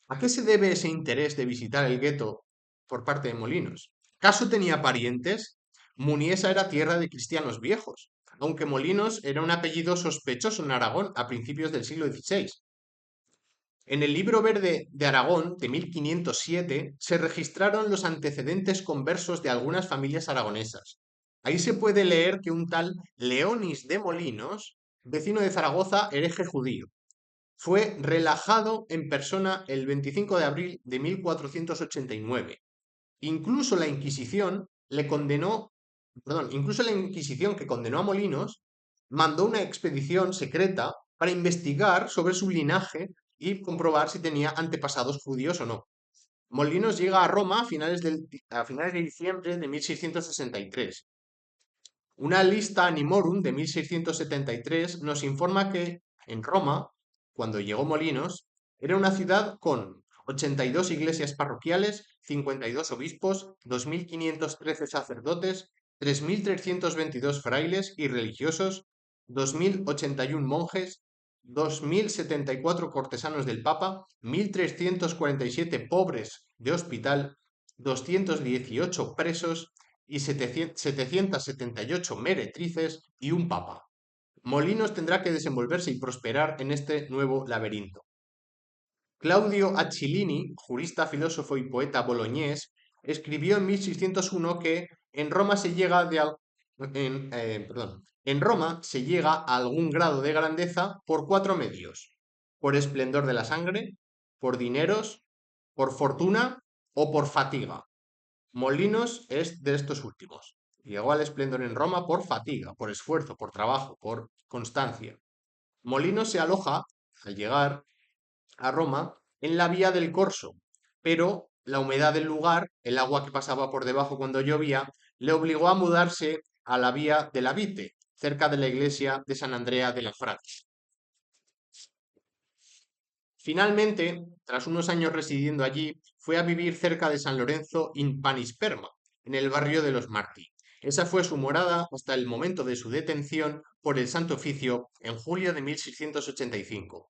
¿A qué se debe ese interés de visitar el gueto por parte de Molinos? ¿Caso tenía parientes? Muniesa era tierra de cristianos viejos, aunque Molinos era un apellido sospechoso en Aragón a principios del siglo XVI. En el Libro Verde de Aragón de 1507 se registraron los antecedentes conversos de algunas familias aragonesas. Ahí se puede leer que un tal Leonis de Molinos, vecino de Zaragoza, hereje judío, fue relajado en persona el 25 de abril de 1489. Incluso la Inquisición le condenó, incluso la Inquisición que condenó a Molinos mandó una expedición secreta para investigar sobre su linaje y comprobar si tenía antepasados judíos o no. Molinos llega a Roma a finales de diciembre de 1663. Una lista animorum de 1673 nos informa que en Roma, cuando llegó Molinos, era una ciudad con 82 iglesias parroquiales, 52 obispos, 2.513 sacerdotes, 3.322 frailes y religiosos, 2.081 monjes, 2.074 cortesanos del Papa, 1.347 pobres de hospital, 218 presos y 778 meretrices y un papa. Molinos tendrá que desenvolverse y prosperar en este nuevo laberinto. Claudio Accilini, jurista, filósofo y poeta boloñés, escribió en 1601 que en Roma se llega en Roma se llega a algún grado de grandeza por 4 medios: por esplendor de la sangre, por dineros, por fortuna o por fatiga. Molinos es de estos últimos. Llegó al esplendor en Roma por fatiga, por esfuerzo, por trabajo, por constancia. Molinos se aloja, al llegar a Roma, en la vía del Corso, pero la humedad del lugar, el agua que pasaba por debajo cuando llovía, le obligó a mudarse a la vía de la Vite, cerca de la iglesia de San Andrea de la Francia. Finalmente, tras unos años residiendo allí, fue a vivir cerca de San Lorenzo in Panisperma, en el barrio de los Martí, Esa fue su morada hasta el momento de su detención por el Santo Oficio en julio de 1685.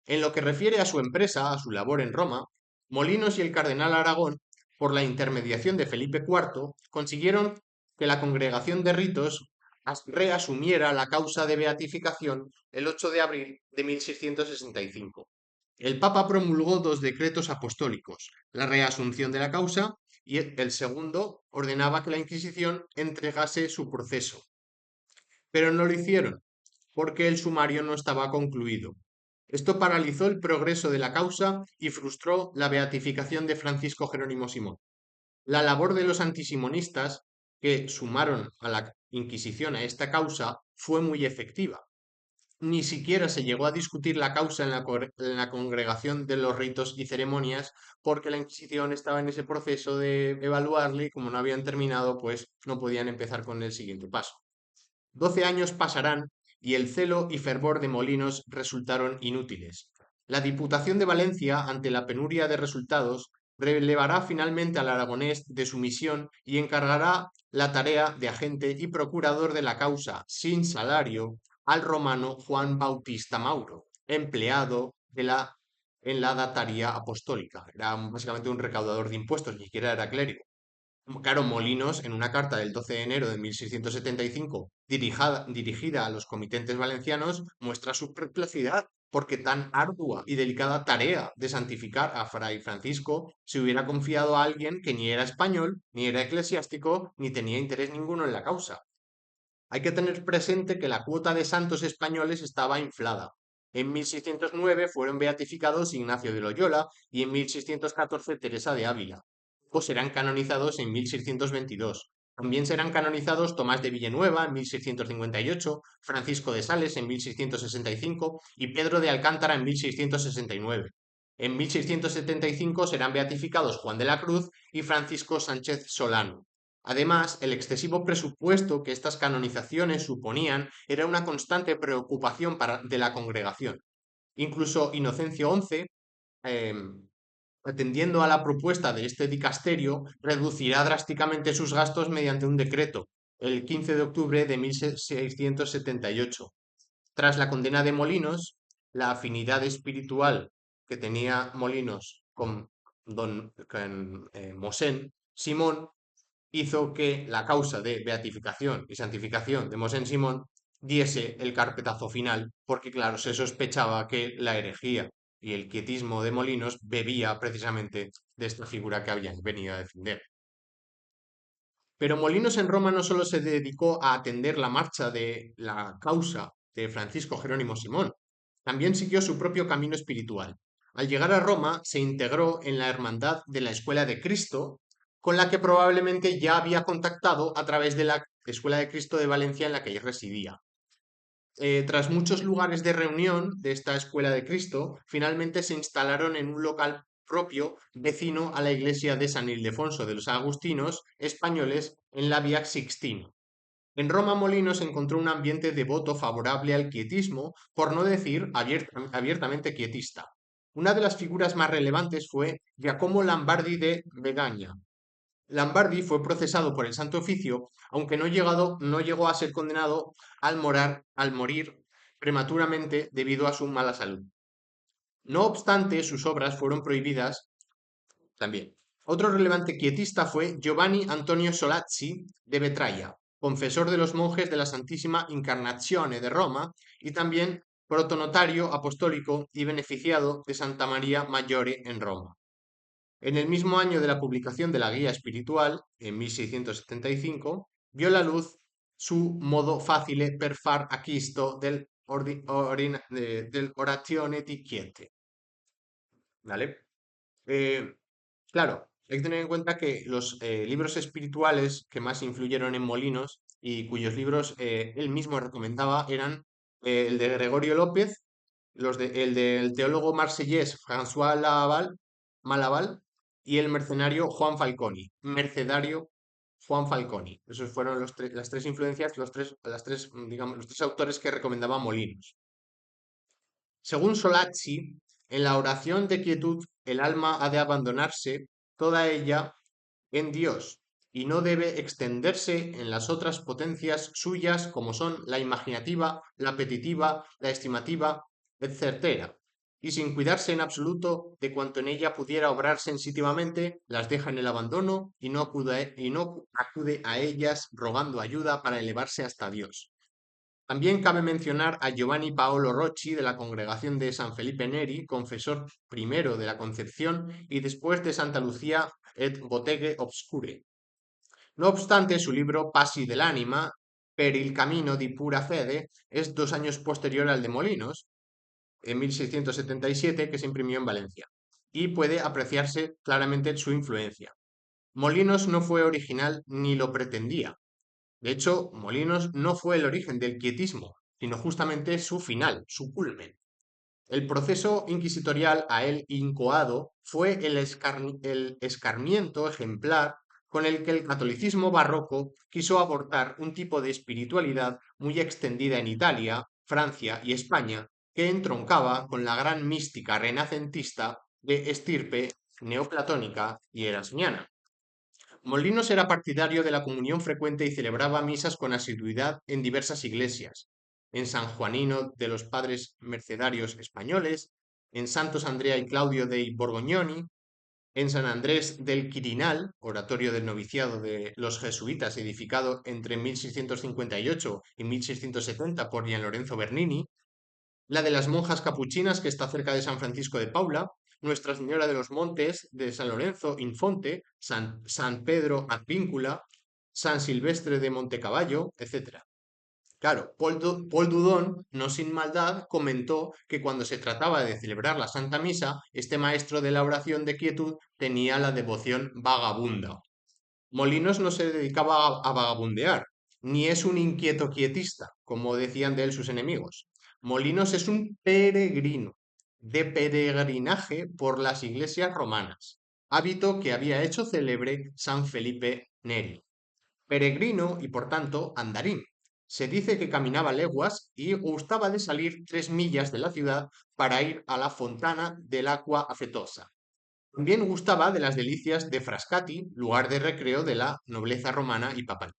En lo que refiere a su empresa, a su labor en Roma, Molinos y el cardenal Aragón, por la intermediación de Felipe IV, consiguieron que la Congregación de Ritos reasumiera la causa de beatificación el 8 de abril de 1665. El Papa promulgó dos decretos apostólicos, la reasunción de la causa y el segundo ordenaba que la Inquisición entregase su proceso, pero no lo hicieron porque el sumario no estaba concluido. Esto paralizó el progreso de la causa y frustró la beatificación de Francisco Jerónimo Simón. La labor de los antisimonistas que sumaron a la Inquisición a esta causa fue muy efectiva. Ni siquiera se llegó a discutir la causa en la congregación de los ritos y ceremonias porque la Inquisición estaba en ese proceso de evaluarle y como no habían terminado, pues no podían empezar con el siguiente paso. 12 años pasarán y el celo y fervor de Molinos resultaron inútiles. La Diputación de Valencia, ante la penuria de resultados, relevará finalmente al aragonés de su misión y encargará la tarea de agente y procurador de la causa, sin salario, al romano Juan Bautista Mauro, empleado en la dataría apostólica. Era básicamente un recaudador de impuestos, ni siquiera era clérigo. Claro, Molinos, en una carta del 12 de enero de 1675, dirigida a los comitentes valencianos, muestra su perplejidad porque tan ardua y delicada tarea de santificar a Fray Francisco se hubiera confiado a alguien que ni era español, ni era eclesiástico, ni tenía interés ninguno en la causa. Hay que tener presente que la cuota de santos españoles estaba inflada. En 1609 fueron beatificados Ignacio de Loyola y en 1614 Teresa de Ávila. Ambos serán canonizados en 1622. También serán canonizados Tomás de Villanueva en 1658, Francisco de Sales en 1665 y Pedro de Alcántara en 1669. En 1675 serán beatificados Juan de la Cruz y Francisco Sánchez Solano. Además, el excesivo presupuesto que estas canonizaciones suponían era una constante preocupación de la congregación. Incluso Inocencio XI, atendiendo a la propuesta de este dicasterio, reducirá drásticamente sus gastos mediante un decreto, el 15 de octubre de 1678. Tras la condena de Molinos, la afinidad espiritual que tenía Molinos con Mosén Simón hizo que la causa de beatificación y santificación de Mosén Simón diese el carpetazo final, porque claro, se sospechaba que la herejía y el quietismo de Molinos bebía precisamente de esta figura que habían venido a defender. Pero Molinos en Roma no solo se dedicó a atender la marcha de la causa de Francisco Jerónimo Simón, también siguió su propio camino espiritual. Al llegar a Roma se integró en la Hermandad de la Escuela de Cristo, con la que probablemente ya había contactado a través de la Escuela de Cristo de Valencia en la que residía. Tras muchos lugares de reunión de esta Escuela de Cristo, finalmente se instalaron en un local propio vecino a la iglesia de San Ildefonso de los Agustinos españoles en la Vía Sixtina. En Roma Molinos encontró un ambiente devoto favorable al quietismo, por no decir abiertamente quietista. Una de las figuras más relevantes fue Giacomo Lambardi de Begaña. Lambardi fue procesado por el Santo Oficio, aunque no llegó a ser condenado al morir prematuramente debido a su mala salud. No obstante, sus obras fueron prohibidas también. Otro relevante quietista fue Giovanni Antonio Solazzi de Vetralla, confesor de los monjes de la Santísima Incarnazione de Roma y también protonotario apostólico y beneficiado de Santa María Maggiore en Roma. En el mismo año de la publicación de la Guía Espiritual, en 1675, vio la luz su modo facile per far acquisto del Orazione di Quiete. ¿Vale? Eh, claro, hay que tener en cuenta que los libros espirituales que más influyeron en Molinos y cuyos libros él mismo recomendaba eran el de Gregorio López, el del teólogo marsellés François Malaval y el mercenario Juan Falconi, mercedario Juan Falconi. Esos fueron las tres influencias, digamos, los tres autores que recomendaba Molinos. Según Solazzi, en la oración de quietud el alma ha de abandonarse toda ella en Dios y no debe extenderse en las otras potencias suyas como son la imaginativa, la apetitiva, la estimativa, etc. Y sin cuidarse en absoluto de cuanto en ella pudiera obrar sensitivamente, las deja en el abandono y no acude a ellas rogando ayuda para elevarse hasta Dios. También cabe mencionar a Giovanni Paolo Rocci de la congregación de San Felipe Neri, confesor primero de la Concepción y después de Santa Lucía et Botteghe Obscure. No obstante, su libro Passi dell'anima, per il camino di pura fede, es 2 años posterior al de Molinos, en 1677, que se imprimió en Valencia, y puede apreciarse claramente su influencia. Molinos no fue original ni lo pretendía. De hecho, Molinos no fue el origen del quietismo, sino justamente su final, su culmen. El proceso inquisitorial a él incoado fue el escarmiento ejemplar con el que el catolicismo barroco quiso abortar un tipo de espiritualidad muy extendida en Italia, Francia y España, que entroncaba con la gran mística renacentista de estirpe neoplatónica y erasmiana. Molinos era partidario de la comunión frecuente y celebraba misas con asiduidad en diversas iglesias, en San Juanino de los Padres Mercedarios Españoles, en Santos Andrea y Claudio dei Borgognoni, en San Andrés del Quirinal, oratorio del noviciado de los jesuitas edificado entre 1658 y 1670 por Gian Lorenzo Bernini, la de las monjas capuchinas que está cerca de San Francisco de Paula, Nuestra Señora de los Montes de San Lorenzo Infonte, San Pedro Advíncula, San Silvestre de Montecaballo, etc. Claro, Paul Dudon, no sin maldad, comentó que cuando se trataba de celebrar la Santa Misa, este maestro de la oración de quietud tenía la devoción vagabunda. Molinos no se dedicaba a vagabundear, ni es un inquieto quietista, como decían de él sus enemigos. Molinos es un peregrino, de peregrinaje por las iglesias romanas, hábito que había hecho célebre San Felipe Neri. Peregrino y por tanto andarín. Se dice que caminaba leguas y gustaba de salir 3 millas de la ciudad para ir a la fontana del agua afetosa. También gustaba de las delicias de Frascati, lugar de recreo de la nobleza romana y papal.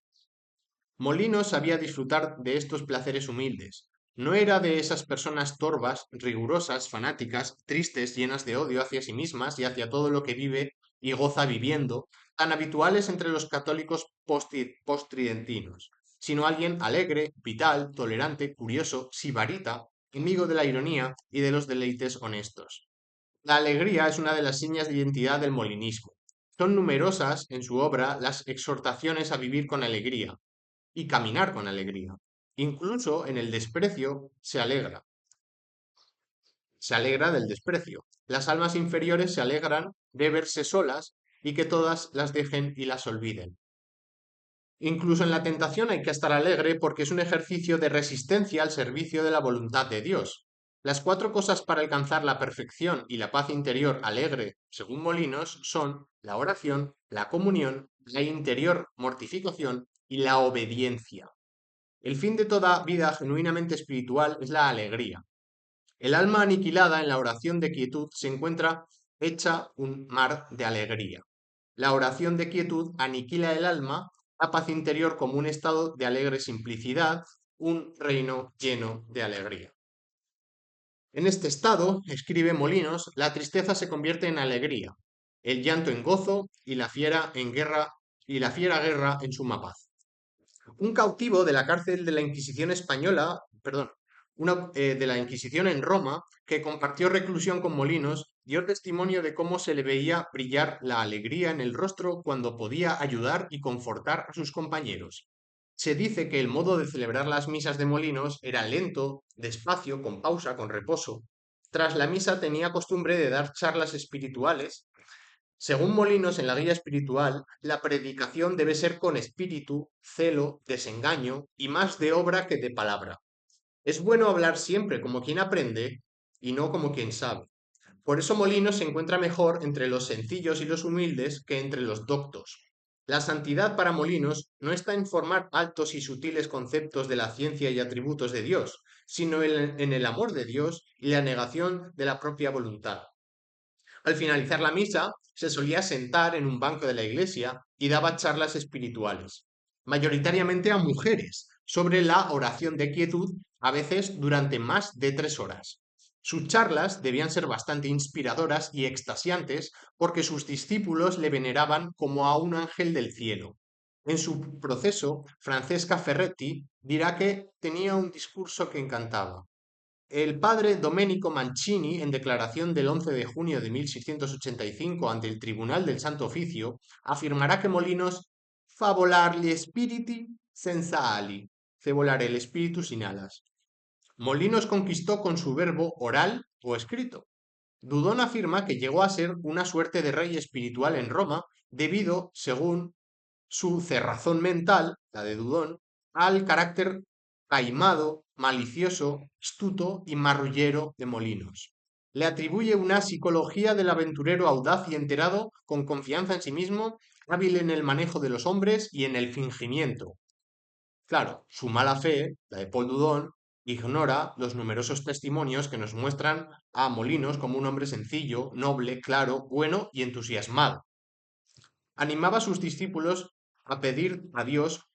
Molino sabía disfrutar de estos placeres humildes. No era de esas personas torvas, rigurosas, fanáticas, tristes, llenas de odio hacia sí mismas y hacia todo lo que vive y goza viviendo, tan habituales entre los católicos postridentinos, sino alguien alegre, vital, tolerante, curioso, sibarita, amigo de la ironía y de los deleites honestos. La alegría es una de las señas de identidad del molinismo. Son numerosas en su obra las exhortaciones a vivir con alegría y caminar con alegría. Incluso en el desprecio se alegra del desprecio. Las almas inferiores se alegran de verse solas y que todas las dejen y las olviden. Incluso en la tentación hay que estar alegre porque es un ejercicio de resistencia al servicio de la voluntad de Dios. Las 4 cosas para alcanzar la perfección y la paz interior alegre, según Molinos, son la oración, la comunión, la interior mortificación y la obediencia. El fin de toda vida genuinamente espiritual es la alegría. El alma aniquilada en la oración de quietud se encuentra hecha un mar de alegría. La oración de quietud aniquila el alma, la paz interior como un estado de alegre simplicidad, un reino lleno de alegría. En este estado, escribe Molinos, la tristeza se convierte en alegría, el llanto en gozo y la fiera guerra en suma paz. Un cautivo de la cárcel de la Inquisición española, perdón, de la Inquisición en Roma, que compartió reclusión con Molinos, dio testimonio de cómo se le veía brillar la alegría en el rostro cuando podía ayudar y confortar a sus compañeros. Se dice que el modo de celebrar las misas de Molinos era lento, despacio, con pausa, con reposo. Tras la misa tenía costumbre de dar charlas espirituales. Según Molinos, en la guía espiritual, la predicación debe ser con espíritu, celo, desengaño y más de obra que de palabra. Es bueno hablar siempre como quien aprende y no como quien sabe. Por eso Molinos se encuentra mejor entre los sencillos y los humildes que entre los doctos. La santidad para Molinos no está en formar altos y sutiles conceptos de la ciencia y atributos de Dios, sino en el amor de Dios y la negación de la propia voluntad. Al finalizar la misa, se solía sentar en un banco de la iglesia y daba charlas espirituales, mayoritariamente a mujeres, sobre la oración de quietud, a veces durante más de 3 horas. Sus charlas debían ser bastante inspiradoras y extasiantes porque sus discípulos le veneraban como a un ángel del cielo. En su proceso, Francesca Ferretti dirá que tenía un discurso que encantaba. El padre Domenico Mancini, en declaración del 11 de junio de 1685 ante el Tribunal del Santo Oficio, afirmará que Molinos fa volar gli spiriti senza ali, hace volar el espíritu sin alas. Molinos conquistó con su verbo oral o escrito. Dudón afirma que llegó a ser una suerte de rey espiritual en Roma debido, según su cerrazón mental, la de Dudón, al carácter taimado, malicioso, astuto y marrullero de Molinos. Le atribuye una psicología del aventurero audaz y enterado, con confianza en sí mismo, hábil en el manejo de los hombres y en el fingimiento. Claro, su mala fe, la de Paul Dudón, ignora los numerosos testimonios que nos muestran a Molinos como un hombre sencillo, noble, claro, bueno y entusiasmado. Animaba a sus discípulos a pedir a Dios,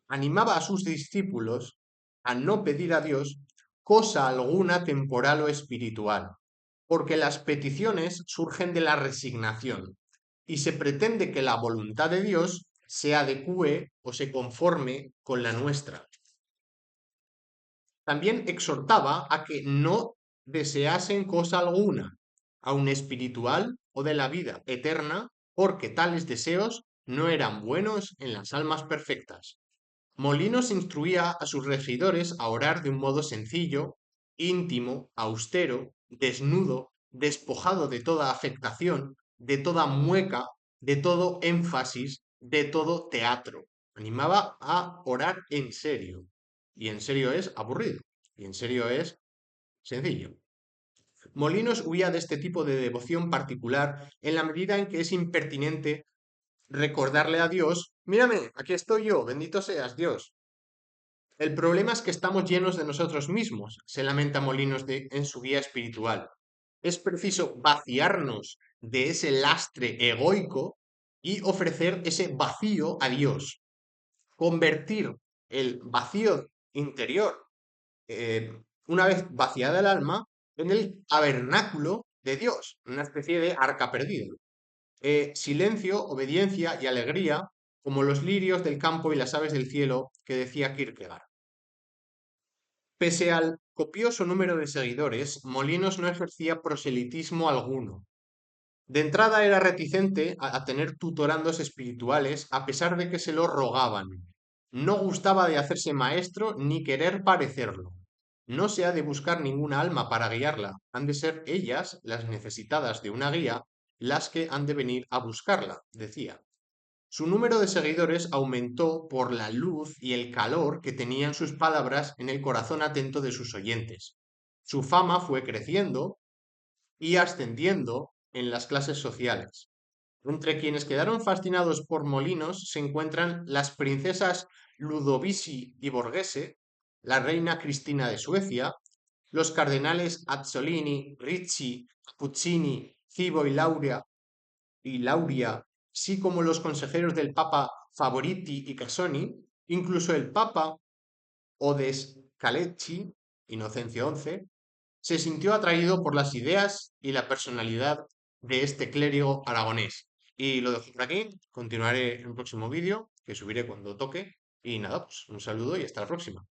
animaba a sus discípulos a no pedir a Dios cosa alguna temporal o espiritual, porque las peticiones surgen de la resignación y se pretende que la voluntad de Dios se adecue o se conforme con la nuestra. También exhortaba a que no deseasen cosa alguna, aun espiritual o de la vida eterna, porque tales deseos no eran buenos en las almas perfectas. Molinos instruía a sus regidores a orar de un modo sencillo, íntimo, austero, desnudo, despojado de toda afectación, de toda mueca, de todo énfasis, de todo teatro. Animaba a orar en serio. Y en serio es aburrido. Y en serio es sencillo. Molinos huía de este tipo de devoción particular en la medida en que es impertinente recordarle a Dios, mírame, aquí estoy yo, bendito seas Dios. El problema es que estamos llenos de nosotros mismos, se lamenta Molinos en su guía espiritual. Es preciso vaciarnos de ese lastre egoico y ofrecer ese vacío a Dios. Convertir el vacío interior, una vez vaciada el alma, en el tabernáculo de Dios, una especie de arca perdida. Silencio, obediencia y alegría, como los lirios del campo y las aves del cielo, que decía Kierkegaard. Pese al copioso número de seguidores, Molinos no ejercía proselitismo alguno. De entrada era reticente a tener tutorandos espirituales a pesar de que se lo rogaban. No gustaba de hacerse maestro ni querer parecerlo. No se ha de buscar ninguna alma para guiarla, han de ser ellas, las necesitadas de una guía, las que han de venir a buscarla, decía. Su número de seguidores aumentó por la luz y el calor que tenían sus palabras en el corazón atento de sus oyentes. Su fama fue creciendo y ascendiendo en las clases sociales. Entre quienes quedaron fascinados por Molinos se encuentran las princesas Ludovisi y Borghese, la reina Cristina de Suecia, los cardenales Azzolini, Ricci, Puccini, Cibo y Lauria, así como los consejeros del Papa Favoriti y Casoni, incluso el Papa Odescalchi, Inocencio XI, se sintió atraído por las ideas y la personalidad de este clérigo aragonés. Y lo dejo por aquí, continuaré en el próximo vídeo, que subiré cuando toque. Y nada, pues un saludo y hasta la próxima.